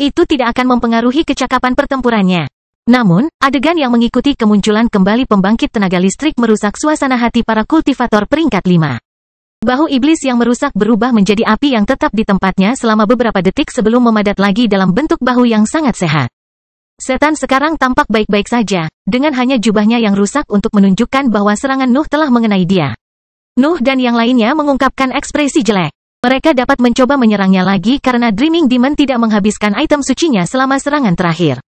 Itu tidak akan mempengaruhi kecakapan pertempurannya. Namun, adegan yang mengikuti kemunculan kembali pembangkit tenaga listrik merusak suasana hati para kultivator peringkat 5. Bahu iblis yang merusak berubah menjadi api yang tetap di tempatnya selama beberapa detik sebelum memadat lagi dalam bentuk bahu yang sangat sehat. Setan sekarang tampak baik-baik saja, dengan hanya jubahnya yang rusak untuk menunjukkan bahwa serangan Nuh telah mengenai dia. Nuh dan yang lainnya mengungkapkan ekspresi jelek. Mereka dapat mencoba menyerangnya lagi karena Dreaming Demon tidak menghabiskan item sucinya selama serangan terakhir.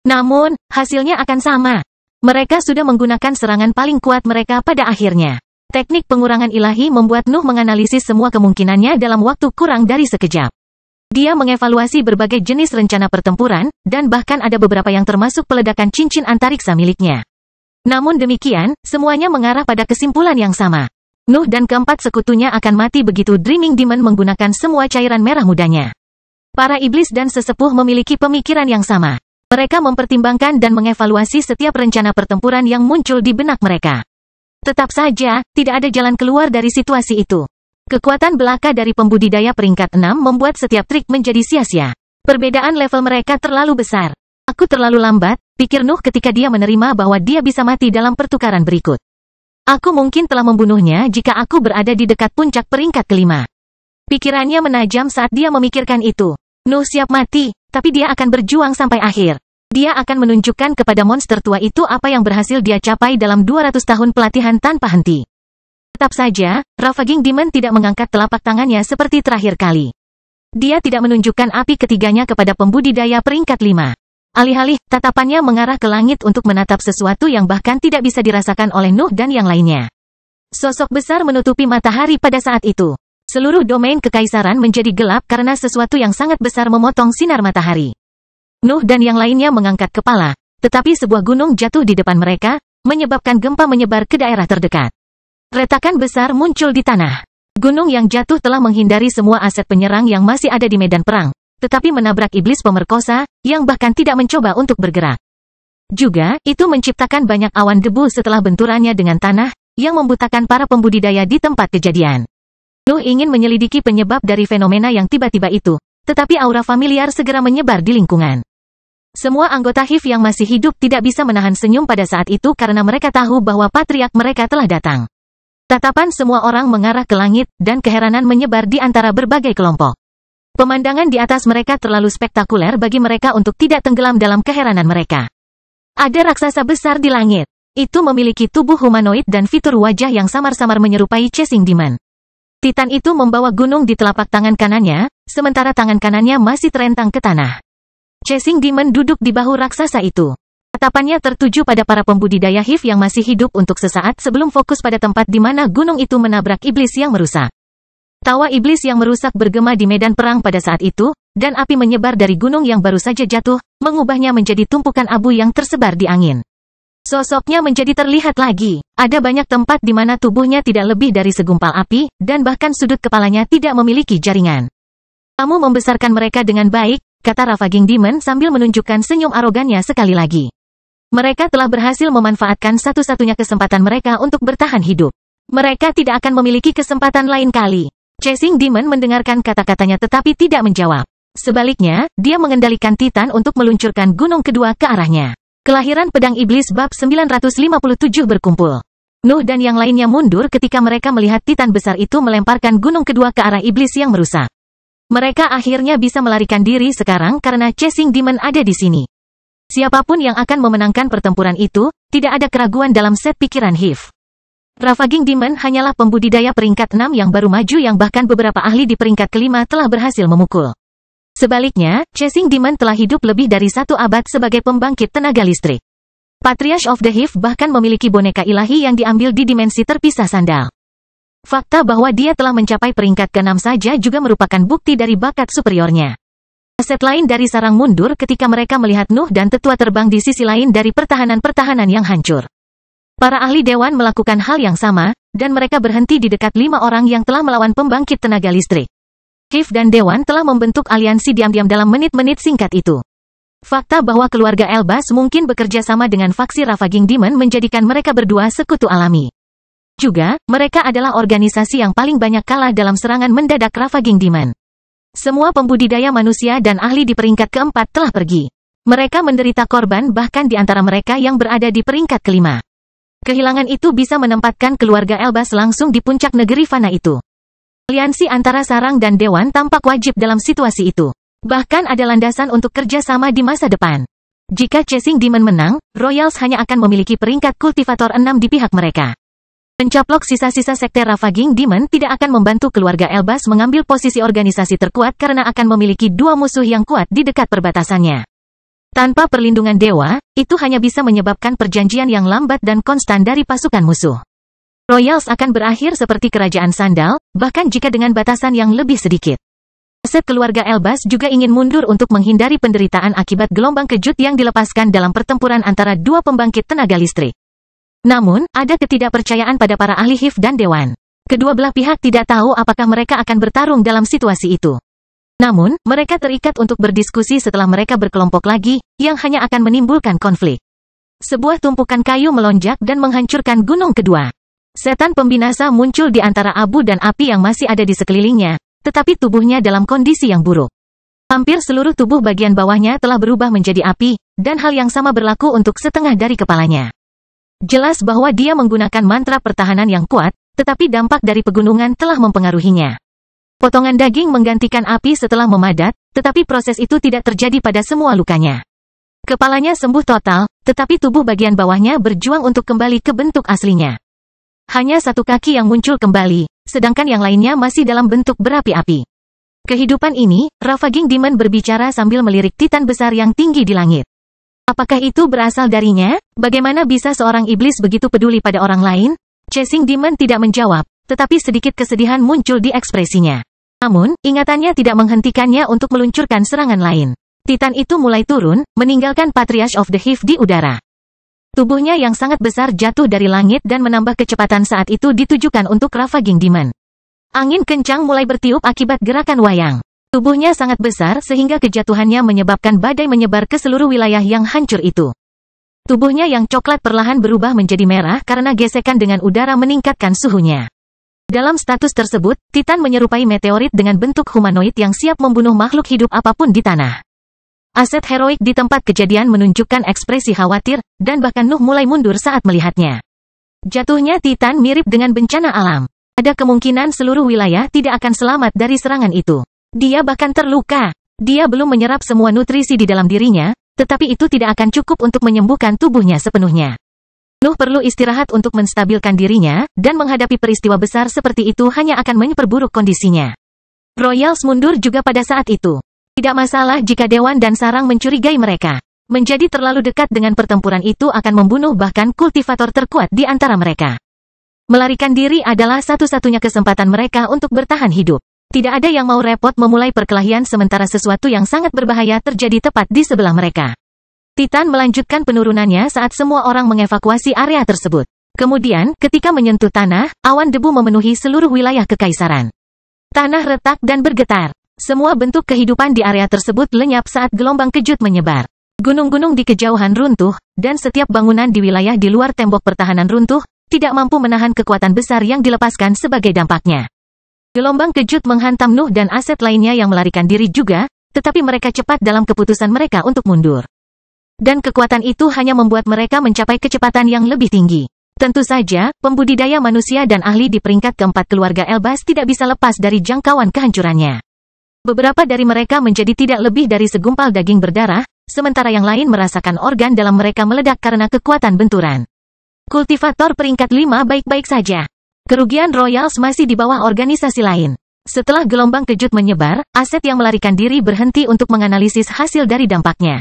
Namun, hasilnya akan sama. Mereka sudah menggunakan serangan paling kuat mereka pada akhirnya. Teknik pengurangan ilahi membuat Nuh menganalisis semua kemungkinannya dalam waktu kurang dari sekejap. Dia mengevaluasi berbagai jenis rencana pertempuran, dan bahkan ada beberapa yang termasuk peledakan cincin antariksa miliknya. Namun demikian, semuanya mengarah pada kesimpulan yang sama. Nuh dan keempat sekutunya akan mati begitu Dreaming Demon menggunakan semua cairan merah mudanya. Para iblis dan sesepuh memiliki pemikiran yang sama. Mereka mempertimbangkan dan mengevaluasi setiap rencana pertempuran yang muncul di benak mereka. Tetap saja, tidak ada jalan keluar dari situasi itu. Kekuatan belaka dari pembudidaya peringkat 6 membuat setiap trik menjadi sia-sia. Perbedaan level mereka terlalu besar. Aku terlalu lambat, pikir Nuh ketika dia menerima bahwa dia bisa mati dalam pertukaran berikut. Aku mungkin telah membunuhnya jika aku berada di dekat puncak peringkat kelima. Pikirannya menajam saat dia memikirkan itu. Nuh siap mati, tapi dia akan berjuang sampai akhir. Dia akan menunjukkan kepada monster tua itu apa yang berhasil dia capai dalam 200 tahun pelatihan tanpa henti. Tetap saja, Ravaging Demon tidak mengangkat telapak tangannya seperti terakhir kali. Dia tidak menunjukkan api ketiganya kepada pembudidaya peringkat 5. Alih-alih, tatapannya mengarah ke langit untuk menatap sesuatu yang bahkan tidak bisa dirasakan oleh Nuh dan yang lainnya. Sosok besar menutupi matahari pada saat itu. Seluruh domain kekaisaran menjadi gelap karena sesuatu yang sangat besar memotong sinar matahari. Nuh dan yang lainnya mengangkat kepala, tetapi sebuah gunung jatuh di depan mereka, menyebabkan gempa menyebar ke daerah terdekat. Retakan besar muncul di tanah. Gunung yang jatuh telah menghindari semua aset penyerang yang masih ada di medan perang, tetapi menabrak iblis pemerkosa, yang bahkan tidak mencoba untuk bergerak. Juga, itu menciptakan banyak awan debu setelah benturannya dengan tanah, yang membutakan para pembudidaya di tempat kejadian. Nuh ingin menyelidiki penyebab dari fenomena yang tiba-tiba itu, tetapi aura familiar segera menyebar di lingkungan. Semua anggota HIV yang masih hidup tidak bisa menahan senyum pada saat itu karena mereka tahu bahwa patriark mereka telah datang. Tatapan semua orang mengarah ke langit, dan keheranan menyebar di antara berbagai kelompok. Pemandangan di atas mereka terlalu spektakuler bagi mereka untuk tidak tenggelam dalam keheranan mereka. Ada raksasa besar di langit. Itu memiliki tubuh humanoid dan fitur wajah yang samar-samar menyerupai Chasing Demon. Titan itu membawa gunung di telapak tangan kanannya, sementara tangan kanannya masih terentang ke tanah. Chasing Demon duduk di bahu raksasa itu. Tatapannya tertuju pada para pembudidaya HIV yang masih hidup untuk sesaat sebelum fokus pada tempat di mana gunung itu menabrak iblis yang merusak. Tawa iblis yang merusak bergema di medan perang pada saat itu, dan api menyebar dari gunung yang baru saja jatuh, mengubahnya menjadi tumpukan abu yang tersebar di angin. Sosoknya menjadi terlihat lagi. Ada banyak tempat di mana tubuhnya tidak lebih dari segumpal api, dan bahkan sudut kepalanya tidak memiliki jaringan. Kamu membesarkan mereka dengan baik, kata Ravaging Demon sambil menunjukkan senyum arogannya sekali lagi. Mereka telah berhasil memanfaatkan satu-satunya kesempatan mereka untuk bertahan hidup. Mereka tidak akan memiliki kesempatan lain kali. Chasing Demon mendengarkan kata-katanya tetapi tidak menjawab. Sebaliknya, dia mengendalikan Titan untuk meluncurkan gunung kedua ke arahnya. Kelahiran Pedang Iblis bab 957 berkumpul. Nuh dan yang lainnya mundur ketika mereka melihat Titan besar itu melemparkan gunung kedua ke arah iblis yang merusak. Mereka akhirnya bisa melarikan diri sekarang karena Chasing Demon ada di sini. Siapapun yang akan memenangkan pertempuran itu, tidak ada keraguan dalam set pikiran HIV. Ravaging Demon hanyalah pembudidaya peringkat 6 yang baru maju yang bahkan beberapa ahli di peringkat kelima telah berhasil memukul. Sebaliknya, Chasing Demon telah hidup lebih dari 1 abad sebagai pembangkit tenaga listrik. Patriarch of the HIV bahkan memiliki boneka ilahi yang diambil di dimensi terpisah sandal. Fakta bahwa dia telah mencapai peringkat ke-6 saja juga merupakan bukti dari bakat superiornya. Aset lain dari sarang mundur ketika mereka melihat Nuh dan tetua terbang di sisi lain dari pertahanan-pertahanan yang hancur. Para ahli dewan melakukan hal yang sama, dan mereka berhenti di dekat 5 orang yang telah melawan pembangkit tenaga listrik. HIV dan dewan telah membentuk aliansi diam-diam dalam menit-menit singkat itu. Fakta bahwa keluarga Elbas mungkin bekerja sama dengan faksi Ravaging Demon menjadikan mereka berdua sekutu alami. Juga, mereka adalah organisasi yang paling banyak kalah dalam serangan mendadak Ravaging Demon. Semua pembudidaya manusia dan ahli di peringkat keempat telah pergi. Mereka menderita korban bahkan di antara mereka yang berada di peringkat kelima. Kehilangan itu bisa menempatkan keluarga Elbas langsung di puncak negeri fana itu. Aliansi antara sarang dan dewan tampak wajib dalam situasi itu. Bahkan ada landasan untuk kerjasama di masa depan. Jika Chasing Demon menang, Royals hanya akan memiliki peringkat kultivator 6 di pihak mereka. Mencaplok sisa-sisa sekte Ravaging Demon tidak akan membantu keluarga Elbas mengambil posisi organisasi terkuat karena akan memiliki dua musuh yang kuat di dekat perbatasannya. Tanpa perlindungan dewa, itu hanya bisa menyebabkan perjanjian yang lambat dan konstan dari pasukan musuh. Royals akan berakhir seperti kerajaan sandal, bahkan jika dengan batasan yang lebih sedikit. Aset keluarga Elbas juga ingin mundur untuk menghindari penderitaan akibat gelombang kejut yang dilepaskan dalam pertempuran antara dua pembangkit tenaga listrik. Namun, ada ketidakpercayaan pada para ahli HIF dan Dewan. Kedua belah pihak tidak tahu apakah mereka akan bertarung dalam situasi itu. Namun, mereka terikat untuk berdiskusi setelah mereka berkelompok lagi, yang hanya akan menimbulkan konflik. Sebuah tumpukan kayu melonjak dan menghancurkan gunung kedua. Setan pembinasa muncul di antara abu dan api yang masih ada di sekelilingnya, tetapi tubuhnya dalam kondisi yang buruk. Hampir seluruh tubuh bagian bawahnya telah berubah menjadi api, dan hal yang sama berlaku untuk setengah dari kepalanya. Jelas bahwa dia menggunakan mantra pertahanan yang kuat, tetapi dampak dari pegunungan telah mempengaruhinya. Potongan daging menggantikan api setelah memadat, tetapi proses itu tidak terjadi pada semua lukanya. Kepalanya sembuh total, tetapi tubuh bagian bawahnya berjuang untuk kembali ke bentuk aslinya. Hanya satu kaki yang muncul kembali, sedangkan yang lainnya masih dalam bentuk berapi-api. Kehidupan ini, Ravaging Demon berbicara sambil melirik Titan besar yang tinggi di langit. Apakah itu berasal darinya? Bagaimana bisa seorang iblis begitu peduli pada orang lain? Chasing Demon tidak menjawab, tetapi sedikit kesedihan muncul di ekspresinya. Namun, ingatannya tidak menghentikannya untuk meluncurkan serangan lain. Titan itu mulai turun, meninggalkan Patriarch of the HIF di udara. Tubuhnya yang sangat besar jatuh dari langit dan menambah kecepatan saat itu ditujukan untuk Ravaging Demon. Angin kencang mulai bertiup akibat gerakan wayang. Tubuhnya sangat besar sehingga kejatuhannya menyebabkan badai menyebar ke seluruh wilayah yang hancur itu. Tubuhnya yang coklat perlahan berubah menjadi merah karena gesekan dengan udara meningkatkan suhunya. Dalam status tersebut, Titan menyerupai meteorit dengan bentuk humanoid yang siap membunuh makhluk hidup apapun di tanah. Aset heroik di tempat kejadian menunjukkan ekspresi khawatir, dan bahkan Nuh mulai mundur saat melihatnya. Jatuhnya Titan mirip dengan bencana alam. Ada kemungkinan seluruh wilayah tidak akan selamat dari serangan itu. Dia bahkan terluka. Dia belum menyerap semua nutrisi di dalam dirinya, tetapi itu tidak akan cukup untuk menyembuhkan tubuhnya sepenuhnya. Nuh perlu istirahat untuk menstabilkan dirinya, dan menghadapi peristiwa besar seperti itu hanya akan memperburuk kondisinya. Royals mundur juga pada saat itu. Tidak masalah jika Dewan dan Sarang mencurigai mereka. Menjadi terlalu dekat dengan pertempuran itu akan membunuh bahkan kultivator terkuat di antara mereka. Melarikan diri adalah satu-satunya kesempatan mereka untuk bertahan hidup. Tidak ada yang mau repot memulai perkelahian sementara sesuatu yang sangat berbahaya terjadi tepat di sebelah mereka. Titan melanjutkan penurunannya saat semua orang mengevakuasi area tersebut. Kemudian, ketika menyentuh tanah, awan debu memenuhi seluruh wilayah kekaisaran. Tanah retak dan bergetar. Semua bentuk kehidupan di area tersebut lenyap saat gelombang kejut menyebar. Gunung-gunung di kejauhan runtuh, dan setiap bangunan di wilayah di luar tembok pertahanan runtuh, tidak mampu menahan kekuatan besar yang dilepaskan sebagai dampaknya. Gelombang kejut menghantam Nuh dan aset lainnya yang melarikan diri juga, tetapi mereka cepat dalam keputusan mereka untuk mundur. Dan kekuatan itu hanya membuat mereka mencapai kecepatan yang lebih tinggi. Tentu saja, pembudidaya manusia dan ahli di peringkat keempat keluarga Elbas tidak bisa lepas dari jangkauan kehancurannya. Beberapa dari mereka menjadi tidak lebih dari segumpal daging berdarah, sementara yang lain merasakan organ dalam mereka meledak karena kekuatan benturan. Kultivator peringkat 5 baik-baik saja. Kerugian Royals masih di bawah organisasi lain. Setelah gelombang kejut menyebar, aset yang melarikan diri berhenti untuk menganalisis hasil dari dampaknya.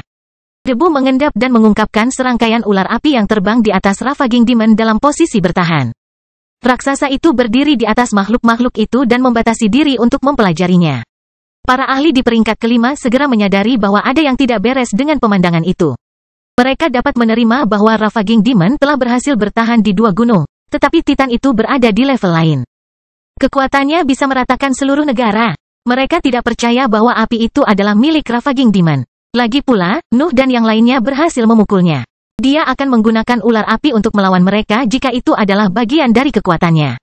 Debu mengendap dan mengungkapkan serangkaian ular api yang terbang di atas Ravaging Demon dalam posisi bertahan. Raksasa itu berdiri di atas makhluk-makhluk itu dan membatasi diri untuk mempelajarinya. Para ahli di peringkat kelima segera menyadari bahwa ada yang tidak beres dengan pemandangan itu. Mereka dapat menerima bahwa Ravaging Demon telah berhasil bertahan di dua gunung, tetapi Titan itu berada di level lain. Kekuatannya bisa meratakan seluruh negara. Mereka tidak percaya bahwa api itu adalah milik Ravaging Demon. Lagi pula, Nuh dan yang lainnya berhasil memukulnya. Dia akan menggunakan ular api untuk melawan mereka jika itu adalah bagian dari kekuatannya.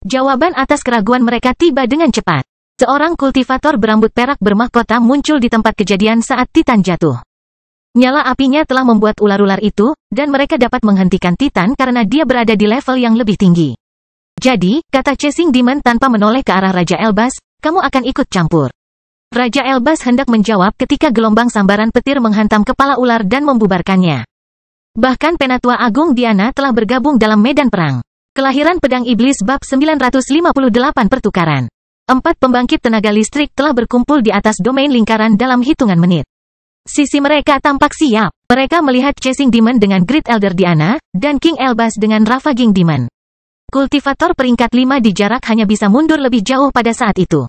Jawaban atas keraguan mereka tiba dengan cepat. Seorang kultivator berambut perak bermahkota muncul di tempat kejadian saat Titan jatuh. Nyala apinya telah membuat ular-ular itu, dan mereka dapat menghentikan Titan karena dia berada di level yang lebih tinggi. Jadi, kata Chasing Demon tanpa menoleh ke arah Raja Elbas, kamu akan ikut campur. Raja Elbas hendak menjawab ketika gelombang sambaran petir menghantam kepala ular dan membubarkannya. Bahkan Penatua Agung Diana telah bergabung dalam medan perang. Kelahiran Pedang Iblis bab 958 pertukaran. 4 pembangkit tenaga listrik telah berkumpul di atas domain lingkaran dalam hitungan menit. Sisi mereka tampak siap. Mereka melihat Chasing Demon dengan Great Elder Diana, dan King Elbas dengan Ravaging Demon. Kultivator peringkat 5 di jarak hanya bisa mundur lebih jauh pada saat itu.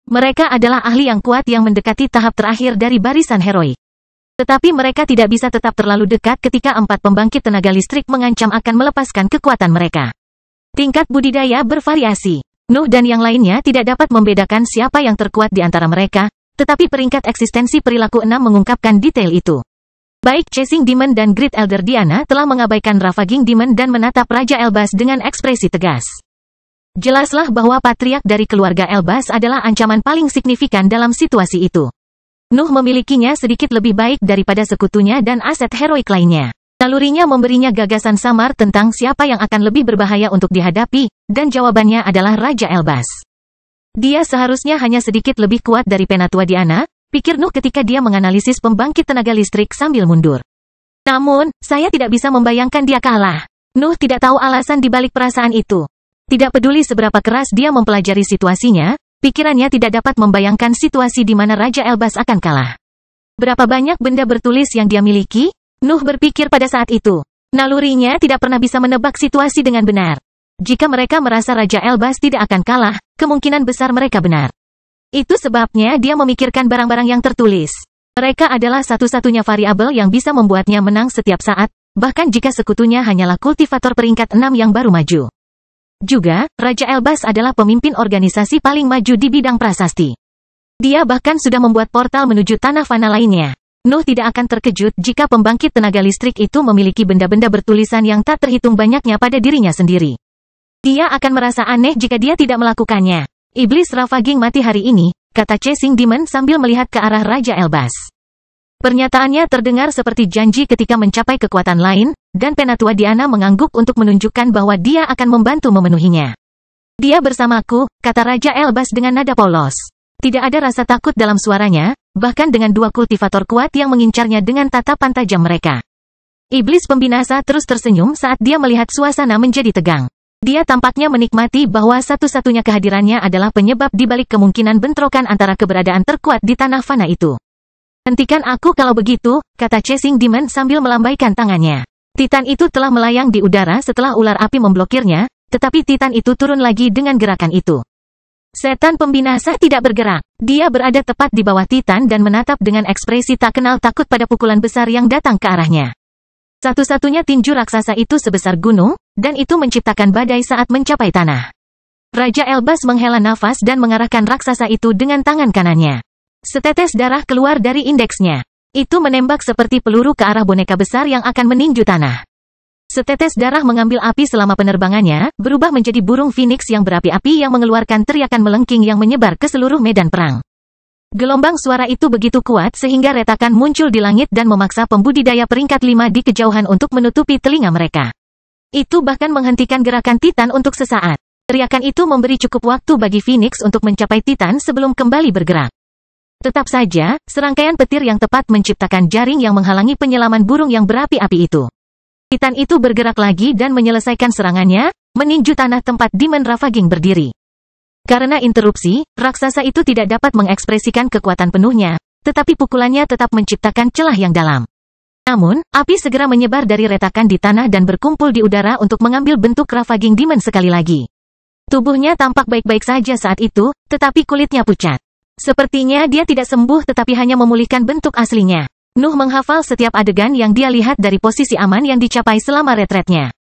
Mereka adalah ahli yang kuat yang mendekati tahap terakhir dari barisan heroik. Tetapi mereka tidak bisa tetap terlalu dekat ketika 4 pembangkit tenaga listrik mengancam akan melepaskan kekuatan mereka. Tingkat budidaya bervariasi. Nuh dan yang lainnya tidak dapat membedakan siapa yang terkuat di antara mereka, tetapi peringkat eksistensi perilaku 6 mengungkapkan detail itu. Baik Chasing Demon dan Great Elder Diana telah mengabaikan Ravaging Demon dan menatap Raja Elbas dengan ekspresi tegas. Jelaslah bahwa patriark dari keluarga Elbas adalah ancaman paling signifikan dalam situasi itu. Nuh memilikinya sedikit lebih baik daripada sekutunya dan aset heroik lainnya. Nalurinya memberinya gagasan samar tentang siapa yang akan lebih berbahaya untuk dihadapi, dan jawabannya adalah Raja Elbas. Dia seharusnya hanya sedikit lebih kuat dari Penatua Diana, pikir Nuh ketika dia menganalisis pembangkit tenaga listrik sambil mundur. Namun, saya tidak bisa membayangkan dia kalah. Nuh tidak tahu alasan di balik perasaan itu. Tidak peduli seberapa keras dia mempelajari situasinya, pikirannya tidak dapat membayangkan situasi di mana Raja Elbas akan kalah. Berapa banyak benda bertulis yang dia miliki? Nuh berpikir pada saat itu. Nalurinya tidak pernah bisa menebak situasi dengan benar. Jika mereka merasa Raja Elbas tidak akan kalah, kemungkinan besar mereka benar. Itu sebabnya dia memikirkan barang-barang yang tertulis. Mereka adalah satu-satunya variabel yang bisa membuatnya menang setiap saat, bahkan jika sekutunya hanyalah kultivator peringkat 6 yang baru maju. Juga, Raja Elbas adalah pemimpin organisasi paling maju di bidang prasasti. Dia bahkan sudah membuat portal menuju tanah fana lainnya. Nuh tidak akan terkejut jika pembangkit tenaga listrik itu memiliki benda-benda bertulisan yang tak terhitung banyaknya pada dirinya sendiri. Dia akan merasa aneh jika dia tidak melakukannya. Iblis Ravaging mati hari ini, kata Chasing Demon sambil melihat ke arah Raja Elbas. Pernyataannya terdengar seperti janji ketika mencapai kekuatan lain, dan Penatua Diana mengangguk untuk menunjukkan bahwa dia akan membantu memenuhinya. Dia bersamaku, kata Raja Elbas dengan nada polos. Tidak ada rasa takut dalam suaranya, bahkan dengan 2 kultivator kuat yang mengincarnya dengan tatapan tajam mereka. Iblis pembinasa terus tersenyum saat dia melihat suasana menjadi tegang. Dia tampaknya menikmati bahwa satu-satunya kehadirannya adalah penyebab di balik kemungkinan bentrokan antara keberadaan terkuat di tanah fana itu. Hentikan aku kalau begitu, kata Chasing Demon sambil melambaikan tangannya. Titan itu telah melayang di udara setelah ular api memblokirnya, tetapi Titan itu turun lagi dengan gerakan itu. Setan pembinasa tidak bergerak. Dia berada tepat di bawah Titan dan menatap dengan ekspresi tak kenal takut pada pukulan besar yang datang ke arahnya. Satu-satunya tinju raksasa itu sebesar gunung, dan itu menciptakan badai saat mencapai tanah. Raja Elbas menghela nafas dan mengarahkan raksasa itu dengan tangan kanannya. Setetes darah keluar dari indeksnya. Itu menembak seperti peluru ke arah boneka besar yang akan meninju tanah. Setetes darah mengambil api selama penerbangannya, berubah menjadi burung phoenix yang berapi-api yang mengeluarkan teriakan melengking yang menyebar ke seluruh medan perang. Gelombang suara itu begitu kuat sehingga retakan muncul di langit dan memaksa pembudidaya peringkat 5 di kejauhan untuk menutupi telinga mereka. Itu bahkan menghentikan gerakan Titan untuk sesaat. Teriakan itu memberi cukup waktu bagi Phoenix untuk mencapai Titan sebelum kembali bergerak. Tetap saja, serangkaian petir yang tepat menciptakan jaring yang menghalangi penyelaman burung yang berapi-api itu. Titan itu bergerak lagi dan menyelesaikan serangannya, meninju tanah tempat Demon Ravaging berdiri. Karena interupsi, raksasa itu tidak dapat mengekspresikan kekuatan penuhnya, tetapi pukulannya tetap menciptakan celah yang dalam. Namun, api segera menyebar dari retakan di tanah dan berkumpul di udara untuk mengambil bentuk Ravaging Demon sekali lagi. Tubuhnya tampak baik-baik saja saat itu, tetapi kulitnya pucat. Sepertinya dia tidak sembuh tetapi hanya memulihkan bentuk aslinya. Nuh menghafal setiap adegan yang dia lihat dari posisi aman yang dicapai selama retretnya.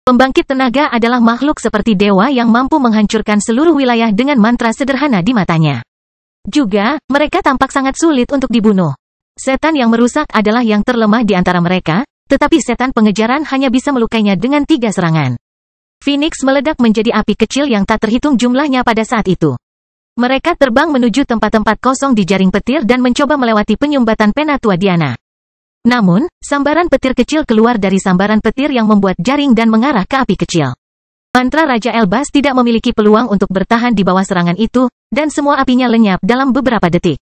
Pembangkit tenaga adalah makhluk seperti dewa yang mampu menghancurkan seluruh wilayah dengan mantra sederhana di matanya. Juga, mereka tampak sangat sulit untuk dibunuh. Setan yang merusak adalah yang terlemah di antara mereka, Tetapi setan pengejaran hanya bisa melukainya dengan 3 serangan. Phoenix meledak menjadi api kecil yang tak terhitung jumlahnya pada saat itu. Mereka terbang menuju tempat-tempat kosong di jaring petir dan mencoba melewati penyumbatan Penatua Diana. Namun, sambaran petir kecil keluar dari sambaran petir yang membuat jaring dan mengarah ke api kecil. Mantra Raja Elbas tidak memiliki peluang untuk bertahan di bawah serangan itu, dan semua apinya lenyap dalam beberapa detik.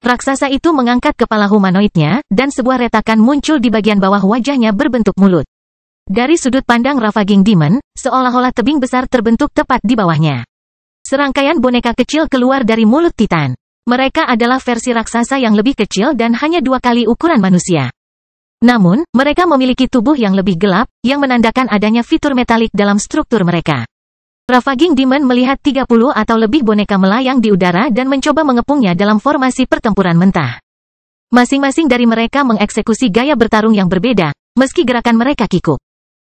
Raksasa itu mengangkat kepala humanoidnya, dan sebuah retakan muncul di bagian bawah wajahnya berbentuk mulut. Dari sudut pandang Ravaging Demon, seolah-olah tebing besar terbentuk tepat di bawahnya. Serangkaian boneka kecil keluar dari mulut Titan. Mereka adalah versi raksasa yang lebih kecil dan hanya 2 kali ukuran manusia. Namun, mereka memiliki tubuh yang lebih gelap, yang menandakan adanya fitur metalik dalam struktur mereka. Ravaging Demon melihat 30 atau lebih boneka melayang di udara dan mencoba mengepungnya dalam formasi pertempuran mentah. Masing-masing dari mereka mengeksekusi gaya bertarung yang berbeda, meski gerakan mereka kikuk.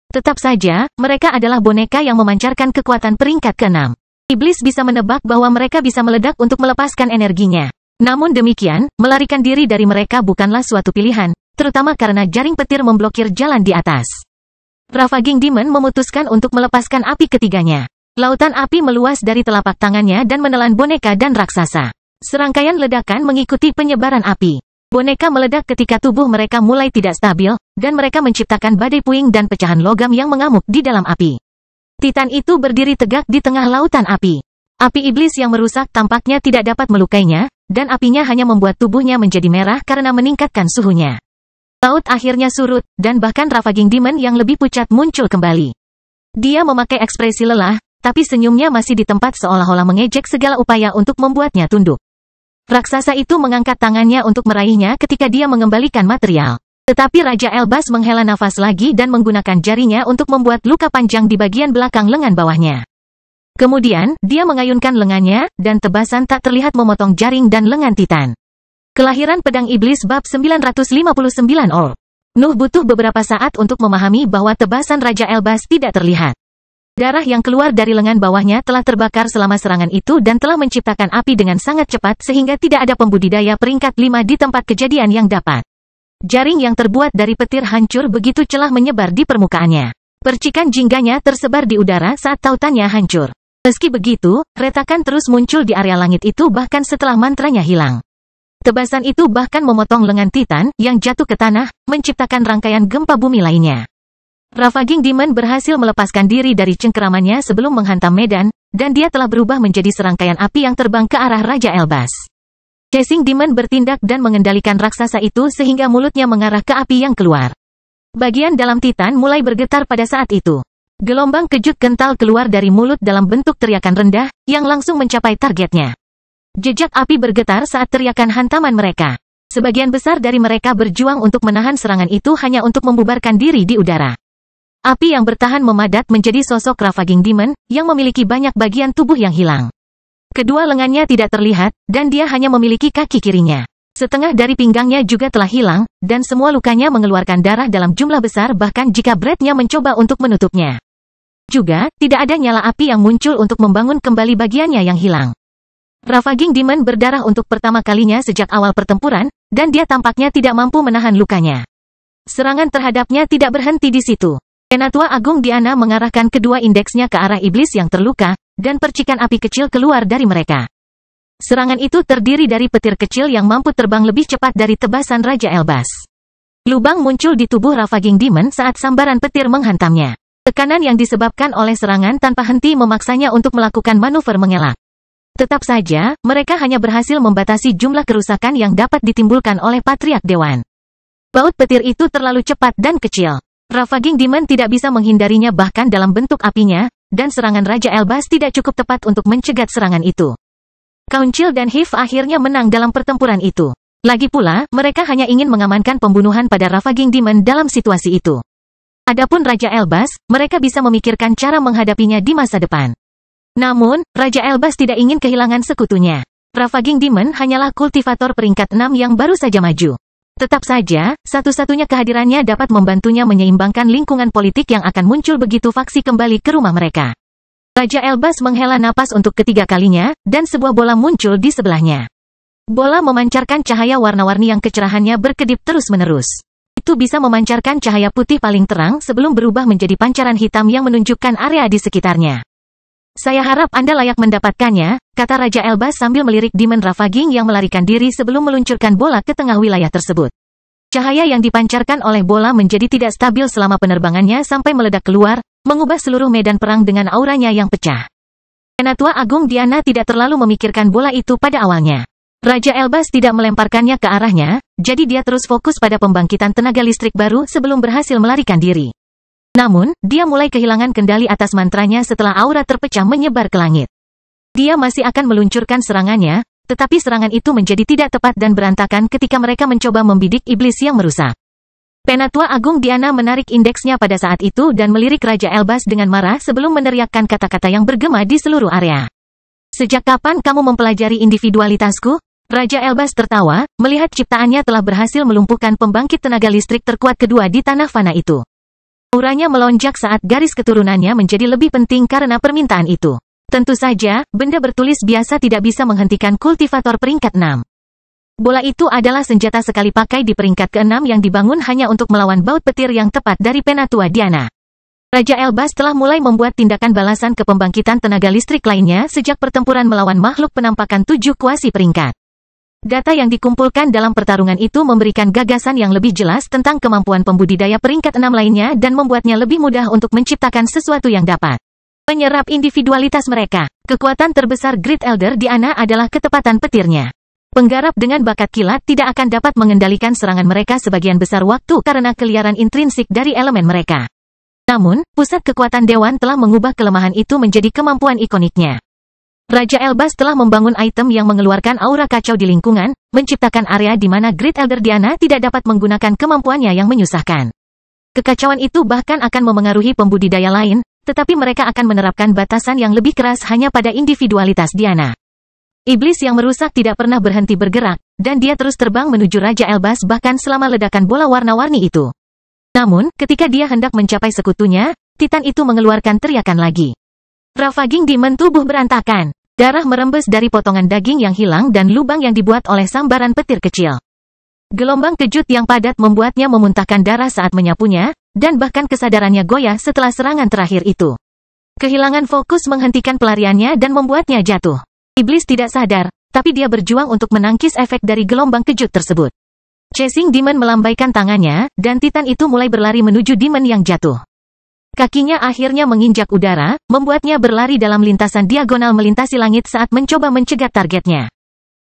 Tetap saja, mereka adalah boneka yang memancarkan kekuatan peringkat ke-6. Iblis bisa menebak bahwa mereka bisa meledak untuk melepaskan energinya. Namun demikian, melarikan diri dari mereka bukanlah suatu pilihan, terutama karena jaring petir memblokir jalan di atas. Ravaging Demon memutuskan untuk melepaskan api ketiganya. Lautan api meluas dari telapak tangannya dan menelan boneka dan raksasa. Serangkaian ledakan mengikuti penyebaran api. Boneka meledak ketika tubuh mereka mulai tidak stabil, dan mereka menciptakan badai puing dan pecahan logam yang mengamuk di dalam api. Titan itu berdiri tegak di tengah lautan api. Api iblis yang merusak tampaknya tidak dapat melukainya, dan apinya hanya membuat tubuhnya menjadi merah karena meningkatkan suhunya. Laut akhirnya surut, dan bahkan Ravaging Demon yang lebih pucat muncul kembali. Dia memakai ekspresi lelah, tapi senyumnya masih di tempat seolah-olah mengejek segala upaya untuk membuatnya tunduk. Raksasa itu mengangkat tangannya untuk meraihnya ketika dia mengembalikan material. Tetapi Raja Elbas menghela nafas lagi dan menggunakan jarinya untuk membuat luka panjang di bagian belakang lengan bawahnya. Kemudian, dia mengayunkan lengannya, dan tebasan tak terlihat memotong jaring dan lengan Titan. Kelahiran Pedang Iblis bab 959 Or. Nuh butuh beberapa saat untuk memahami bahwa tebasan Raja Elbas tidak terlihat. Darah yang keluar dari lengan bawahnya telah terbakar selama serangan itu dan telah menciptakan api dengan sangat cepat sehingga tidak ada pembudidaya peringkat 5 di tempat kejadian yang dapat. Jaring yang terbuat dari petir hancur begitu celah menyebar di permukaannya. Percikan jingganya tersebar di udara saat tautannya hancur. Meski begitu, retakan terus muncul di area langit itu bahkan setelah mantranya hilang. Tebasan itu bahkan memotong lengan Titan yang jatuh ke tanah, menciptakan rangkaian gempa bumi lainnya. Ravaging Demon berhasil melepaskan diri dari cengkeramannya sebelum menghantam medan, dan dia telah berubah menjadi serangkaian api yang terbang ke arah Raja Elbas. Chasing Demon bertindak dan mengendalikan raksasa itu sehingga mulutnya mengarah ke api yang keluar. Bagian dalam Titan mulai bergetar pada saat itu. Gelombang kejut kental keluar dari mulut dalam bentuk teriakan rendah, yang langsung mencapai targetnya. Jejak api bergetar saat teriakan hantaman mereka. Sebagian besar dari mereka berjuang untuk menahan serangan itu hanya untuk membubarkan diri di udara. Api yang bertahan memadat menjadi sosok Ravaging Demon, yang memiliki banyak bagian tubuh yang hilang. Kedua lengannya tidak terlihat, dan dia hanya memiliki kaki kirinya. Setengah dari pinggangnya juga telah hilang, dan semua lukanya mengeluarkan darah dalam jumlah besar bahkan jika Brad-nya mencoba untuk menutupnya. Juga, tidak ada nyala api yang muncul untuk membangun kembali bagiannya yang hilang. Ravaging Demon berdarah untuk pertama kalinya sejak awal pertempuran, dan dia tampaknya tidak mampu menahan lukanya. Serangan terhadapnya tidak berhenti di situ. Penatua Agung Diana mengarahkan kedua indeksnya ke arah iblis yang terluka, dan percikan api kecil keluar dari mereka. Serangan itu terdiri dari petir kecil yang mampu terbang lebih cepat dari tebasan Raja Elbas. Lubang muncul di tubuh Ravaging Demon saat sambaran petir menghantamnya. Tekanan yang disebabkan oleh serangan tanpa henti memaksanya untuk melakukan manuver mengelak. Tetap saja, mereka hanya berhasil membatasi jumlah kerusakan yang dapat ditimbulkan oleh Patriark Dewan. Baut petir itu terlalu cepat dan kecil. Ravaging Demon tidak bisa menghindarinya bahkan dalam bentuk apinya, dan serangan Raja Elbas tidak cukup tepat untuk mencegat serangan itu. Council dan Hive akhirnya menang dalam pertempuran itu. Lagi pula, mereka hanya ingin mengamankan pembunuhan pada Ravaging Demon dalam situasi itu. Adapun Raja Elbas, mereka bisa memikirkan cara menghadapinya di masa depan. Namun, Raja Elbas tidak ingin kehilangan sekutunya. Ravaging Demon hanyalah kultivator peringkat 6 yang baru saja maju. Tetap saja, satu-satunya kehadirannya dapat membantunya menyeimbangkan lingkungan politik yang akan muncul begitu faksi kembali ke rumah mereka. Raja Elbas menghela napas untuk ketiga kalinya, dan sebuah bola muncul di sebelahnya. Bola memancarkan cahaya warna-warni yang kecerahannya berkedip terus-menerus. itu bisa memancarkan cahaya putih paling terang sebelum berubah menjadi pancaran hitam yang menunjukkan area di sekitarnya. Saya harap Anda layak mendapatkannya, kata Raja Elbas sambil melirik Demon Ravaging yang melarikan diri sebelum meluncurkan bola ke tengah wilayah tersebut. Cahaya yang dipancarkan oleh bola menjadi tidak stabil selama penerbangannya sampai meledak keluar, mengubah seluruh medan perang dengan auranya yang pecah. Penatua Agung Diana tidak terlalu memikirkan bola itu pada awalnya. Raja Elbas tidak melemparkannya ke arahnya, jadi dia terus fokus pada pembangkitan tenaga listrik baru sebelum berhasil melarikan diri. Namun, dia mulai kehilangan kendali atas mantranya setelah aura terpecah menyebar ke langit. Dia masih akan meluncurkan serangannya, tetapi serangan itu menjadi tidak tepat dan berantakan ketika mereka mencoba membidik iblis yang merusak. Penatua Agung Diana menarik indeksnya pada saat itu dan melirik Raja Elbas dengan marah sebelum meneriakkan kata-kata yang bergema di seluruh area. Sejak kapan kamu mempelajari individualitasku? Raja Elbas tertawa, melihat ciptaannya telah berhasil melumpuhkan pembangkit tenaga listrik terkuat kedua di tanah fana itu. Auranya melonjak saat garis keturunannya menjadi lebih penting karena permintaan itu. Tentu saja, benda bertulis biasa tidak bisa menghentikan kultivator peringkat 6. Bola itu adalah senjata sekali pakai di peringkat ke-6 yang dibangun hanya untuk melawan baut petir yang tepat dari Penatua Diana. Raja Elbas telah mulai membuat tindakan balasan ke pembangkitan tenaga listrik lainnya sejak pertempuran melawan makhluk penampakan 7 kuasi peringkat. Data yang dikumpulkan dalam pertarungan itu memberikan gagasan yang lebih jelas tentang kemampuan pembudidaya peringkat 6 lainnya dan membuatnya lebih mudah untuk menciptakan sesuatu yang dapat menyerap individualitas mereka. Kekuatan terbesar Great Elder Diana adalah ketepatan petirnya. Penggarap dengan bakat kilat tidak akan dapat mengendalikan serangan mereka sebagian besar waktu karena keliaran intrinsik dari elemen mereka. Namun, pusat kekuatan Dewan telah mengubah kelemahan itu menjadi kemampuan ikoniknya. Raja Elbas telah membangun item yang mengeluarkan aura kacau di lingkungan, menciptakan area di mana Great Elder Diana tidak dapat menggunakan kemampuannya yang menyusahkan. Kekacauan itu bahkan akan memengaruhi pembudidaya lain, tetapi mereka akan menerapkan batasan yang lebih keras hanya pada individualitas Diana. Iblis yang merusak tidak pernah berhenti bergerak, dan dia terus terbang menuju Raja Elbas bahkan selama ledakan bola warna-warni itu. Namun, ketika dia hendak mencapai sekutunya, Titan itu mengeluarkan teriakan lagi. Ravaging Demon tubuh berantakan. Darah merembes dari potongan daging yang hilang dan lubang yang dibuat oleh sambaran petir kecil. Gelombang kejut yang padat membuatnya memuntahkan darah saat menyapunya, dan bahkan kesadarannya goyah setelah serangan terakhir itu. Kehilangan fokus menghentikan pelariannya dan membuatnya jatuh. Iblis tidak sadar, tapi dia berjuang untuk menangkis efek dari gelombang kejut tersebut. Chasing Demon melambaikan tangannya, dan Titan itu mulai berlari menuju Demon yang jatuh. Kakinya akhirnya menginjak udara, membuatnya berlari dalam lintasan diagonal melintasi langit saat mencoba mencegat targetnya.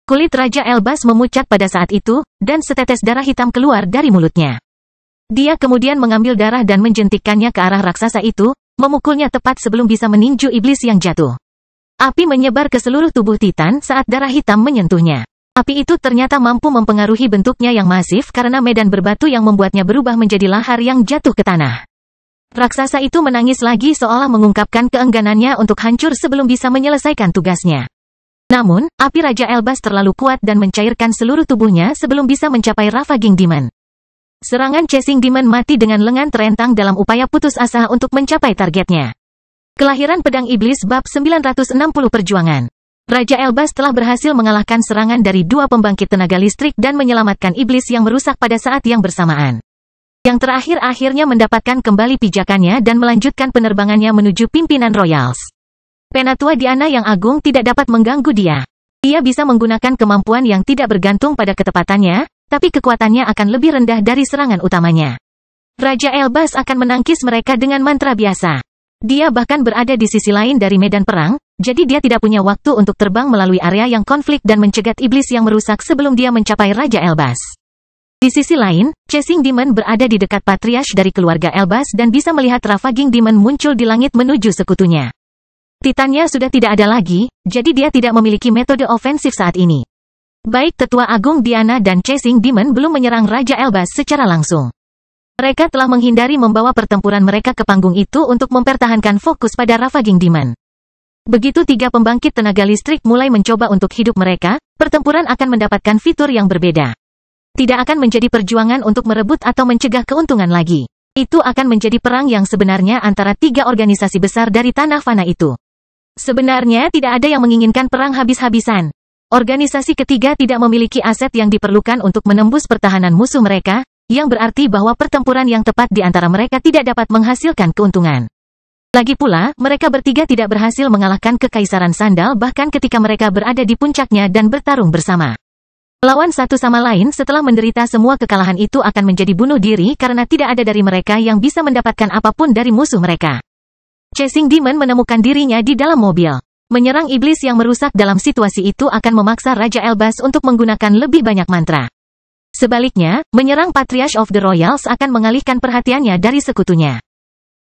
Kulit Raja Elbas memucat pada saat itu, dan setetes darah hitam keluar dari mulutnya. Dia kemudian mengambil darah dan menjentikkannya ke arah raksasa itu, memukulnya tepat sebelum bisa meninju iblis yang jatuh. Api menyebar ke seluruh tubuh Titan saat darah hitam menyentuhnya. Api itu ternyata mampu mempengaruhi bentuknya yang masif karena medan berbatu yang membuatnya berubah menjadi lahar yang jatuh ke tanah. Raksasa itu menangis lagi seolah mengungkapkan keengganannya untuk hancur sebelum bisa menyelesaikan tugasnya. Namun, api Raja Elbas terlalu kuat dan mencairkan seluruh tubuhnya sebelum bisa mencapai Ravaging Demon. Serangan Chasing Demon mati dengan lengan terentang dalam upaya putus asa untuk mencapai targetnya. Kelahiran Pedang Iblis bab 960 Perjuangan. Raja Elbas telah berhasil mengalahkan serangan dari 2 pembangkit tenaga listrik dan menyelamatkan iblis yang merusak pada saat yang bersamaan. Yang terakhir akhirnya mendapatkan kembali pijakannya dan melanjutkan penerbangannya menuju pimpinan Royals. Penatua Diana yang agung tidak dapat mengganggu dia. Dia bisa menggunakan kemampuan yang tidak bergantung pada ketepatannya, tapi kekuatannya akan lebih rendah dari serangan utamanya. Raja Elbas akan menangkis mereka dengan mantra biasa. Dia bahkan berada di sisi lain dari medan perang, jadi dia tidak punya waktu untuk terbang melalui area yang konflik dan mencegat iblis yang merusak sebelum dia mencapai Raja Elbas. Di sisi lain, Chasing Demon berada di dekat Patriarch dari keluarga Elbas dan bisa melihat Ravaging Demon muncul di langit menuju sekutunya. Titannya sudah tidak ada lagi, jadi dia tidak memiliki metode ofensif saat ini. Baik Tetua Agung Diana dan Chasing Demon belum menyerang Raja Elbas secara langsung. Mereka telah menghindari membawa pertempuran mereka ke panggung itu untuk mempertahankan fokus pada Ravaging Demon. Begitu 3 pembangkit tenaga listrik mulai mencoba untuk hidup mereka, pertempuran akan mendapatkan fitur yang berbeda. Tidak akan menjadi perjuangan untuk merebut atau mencegah keuntungan lagi. Itu akan menjadi perang yang sebenarnya antara 3 organisasi besar dari tanah fana itu. Sebenarnya tidak ada yang menginginkan perang habis-habisan. Organisasi ketiga tidak memiliki aset yang diperlukan untuk menembus pertahanan musuh mereka, yang berarti bahwa pertempuran yang tepat di antara mereka tidak dapat menghasilkan keuntungan. Lagi pula, mereka bertiga tidak berhasil mengalahkan Kekaisaran Sandal bahkan ketika mereka berada di puncaknya dan bertarung bersama. Melawan satu sama lain setelah menderita semua kekalahan itu akan menjadi bunuh diri karena tidak ada dari mereka yang bisa mendapatkan apapun dari musuh mereka. Chasing Demon menemukan dirinya di dalam mobil. Menyerang iblis yang merusak dalam situasi itu akan memaksa Raja Elbas untuk menggunakan lebih banyak mantra. Sebaliknya, menyerang Patriarch of the Royals akan mengalihkan perhatiannya dari sekutunya.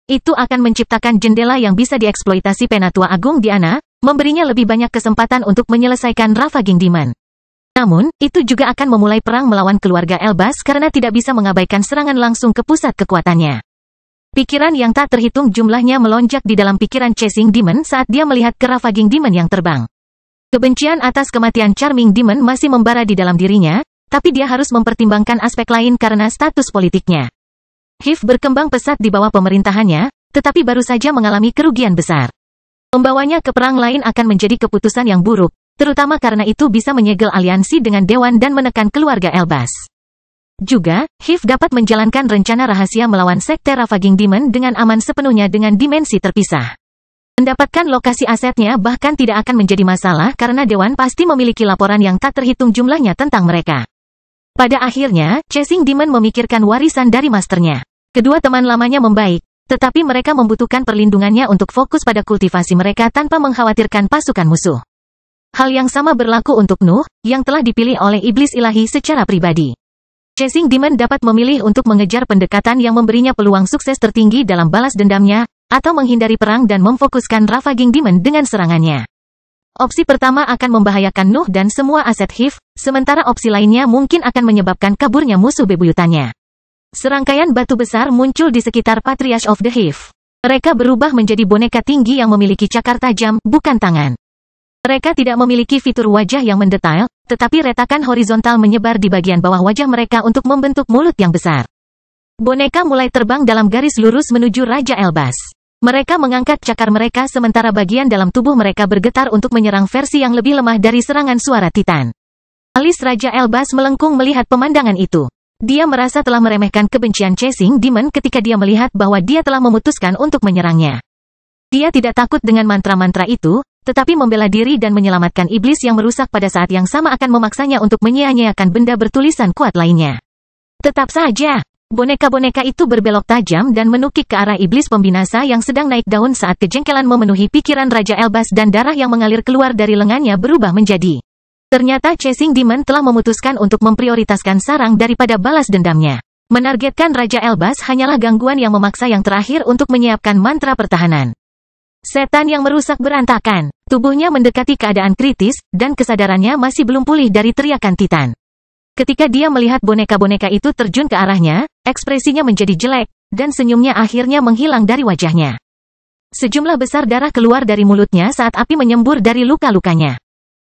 Itu akan menciptakan jendela yang bisa dieksploitasi Penatua Agung Diana, memberinya lebih banyak kesempatan untuk menyelesaikan Ravaging Demon. Namun, itu juga akan memulai perang melawan keluarga Elbas karena tidak bisa mengabaikan serangan langsung ke pusat kekuatannya. Pikiran yang tak terhitung jumlahnya melonjak di dalam pikiran Chasing Demon saat dia melihat ke Ravaging Demon yang terbang. Kebencian atas kematian Charming Demon masih membara di dalam dirinya, tapi dia harus mempertimbangkan aspek lain karena status politiknya. Hiv berkembang pesat di bawah pemerintahannya, tetapi baru saja mengalami kerugian besar. Membawanya ke perang lain akan menjadi keputusan yang buruk, terutama karena itu bisa menyegel aliansi dengan Dewan dan menekan keluarga Elbas. Juga, Hiv dapat menjalankan rencana rahasia melawan Sekte Ravaging Demon dengan aman sepenuhnya dengan dimensi terpisah. Mendapatkan lokasi asetnya bahkan tidak akan menjadi masalah karena Dewan pasti memiliki laporan yang tak terhitung jumlahnya tentang mereka. Pada akhirnya, Chasing Demon memikirkan warisan dari masternya. Kedua teman lamanya membaik, tetapi mereka membutuhkan perlindungannya untuk fokus pada kultivasi mereka tanpa mengkhawatirkan pasukan musuh. Hal yang sama berlaku untuk Nuh, yang telah dipilih oleh iblis ilahi secara pribadi. Chasing Demon dapat memilih untuk mengejar pendekatan yang memberinya peluang sukses tertinggi dalam balas dendamnya, atau menghindari perang dan memfokuskan Ravaging Demon dengan serangannya. Opsi pertama akan membahayakan Nuh dan semua aset Hiv, sementara opsi lainnya mungkin akan menyebabkan kaburnya musuh bebuyutannya. Serangkaian batu besar muncul di sekitar Patriarch of the Hiv. Mereka berubah menjadi boneka tinggi yang memiliki cakar tajam, bukan tangan. Mereka tidak memiliki fitur wajah yang mendetail, tetapi retakan horizontal menyebar di bagian bawah wajah mereka untuk membentuk mulut yang besar. Boneka mulai terbang dalam garis lurus menuju Raja Elbas. Mereka mengangkat cakar mereka sementara bagian dalam tubuh mereka bergetar untuk menyerang versi yang lebih lemah dari serangan suara Titan. Alis Raja Elbas melengkung melihat pemandangan itu. Dia merasa telah meremehkan kebencian Chasing Demon ketika dia melihat bahwa dia telah memutuskan untuk menyerangnya. Dia tidak takut dengan mantra-mantra itu, tetapi membela diri dan menyelamatkan iblis yang merusak pada saat yang sama akan memaksanya untuk menyia-nyiakan benda bertulisan kuat lainnya. Tetap saja, boneka-boneka itu berbelok tajam dan menukik ke arah iblis pembinasa yang sedang naik daun saat kejengkelan memenuhi pikiran Raja Elbas dan darah yang mengalir keluar dari lengannya berubah menjadi. Ternyata Chasing Demon telah memutuskan untuk memprioritaskan sarang daripada balas dendamnya. Menargetkan Raja Elbas hanyalah gangguan yang memaksa yang terakhir untuk menyiapkan mantra pertahanan. Setan yang merusak berantakan. Tubuhnya mendekati keadaan kritis, dan kesadarannya masih belum pulih dari teriakan Titan. Ketika dia melihat boneka-boneka itu terjun ke arahnya, ekspresinya menjadi jelek, dan senyumnya akhirnya menghilang dari wajahnya. Sejumlah besar darah keluar dari mulutnya saat api menyembur dari luka-lukanya.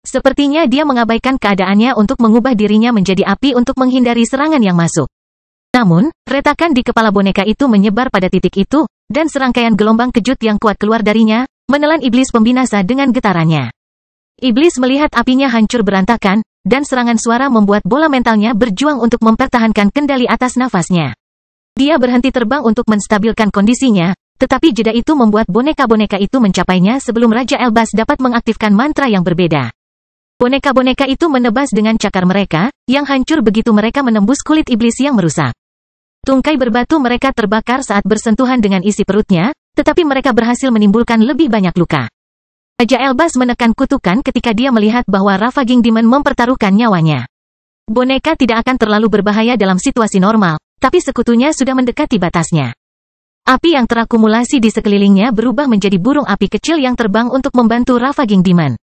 Sepertinya dia mengabaikan keadaannya untuk mengubah dirinya menjadi api untuk menghindari serangan yang masuk. Namun, retakan di kepala boneka itu menyebar pada titik itu, dan serangkaian gelombang kejut yang kuat keluar darinya, menelan iblis pembinasa dengan getarannya. Iblis melihat apinya hancur berantakan, dan serangan suara membuat bola mentalnya berjuang untuk mempertahankan kendali atas nafasnya. Dia berhenti terbang untuk menstabilkan kondisinya, tetapi jeda itu membuat boneka-boneka itu mencapainya sebelum Raja Elbas dapat mengaktifkan mantra yang berbeda. Boneka-boneka itu menebas dengan cakar mereka, yang hancur begitu mereka menembus kulit iblis yang merusak. Tungkai berbatu mereka terbakar saat bersentuhan dengan isi perutnya, tetapi mereka berhasil menimbulkan lebih banyak luka. Raja Elbas menekan kutukan ketika dia melihat bahwa Ravaging Demon mempertaruhkan nyawanya. Boneka tidak akan terlalu berbahaya dalam situasi normal, tapi sekutunya sudah mendekati batasnya. Api yang terakumulasi di sekelilingnya berubah menjadi burung api kecil yang terbang untuk membantu Ravaging Demon.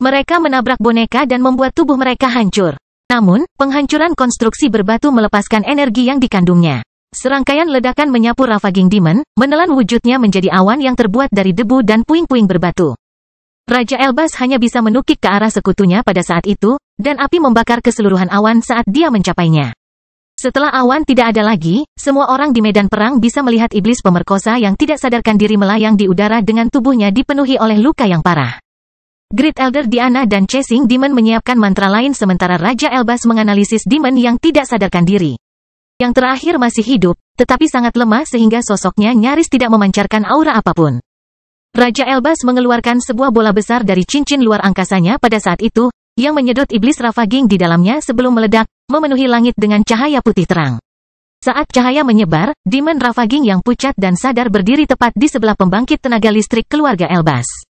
Mereka menabrak boneka dan membuat tubuh mereka hancur. Namun, penghancuran konstruksi berbatu melepaskan energi yang dikandungnya. Serangkaian ledakan menyapu Ravaging Demon, menelan wujudnya menjadi awan yang terbuat dari debu dan puing-puing berbatu. Raja Elbas hanya bisa menukik ke arah sekutunya pada saat itu, dan api membakar keseluruhan awan saat dia mencapainya. Setelah awan tidak ada lagi, semua orang di medan perang bisa melihat iblis pemerkosa yang tidak sadarkan diri melayang di udara dengan tubuhnya dipenuhi oleh luka yang parah. Great Elder Diana dan Chasing Demon menyiapkan mantra lain sementara Raja Elbas menganalisis demon yang tidak sadarkan diri. Yang terakhir masih hidup, tetapi sangat lemah sehingga sosoknya nyaris tidak memancarkan aura apapun. Raja Elbas mengeluarkan sebuah bola besar dari cincin luar angkasanya pada saat itu, yang menyedot iblis Ravaging di dalamnya sebelum meledak, memenuhi langit dengan cahaya putih terang. Saat cahaya menyebar, Demon Ravaging yang pucat dan sadar berdiri tepat di sebelah pembangkit tenaga listrik keluarga Elbas.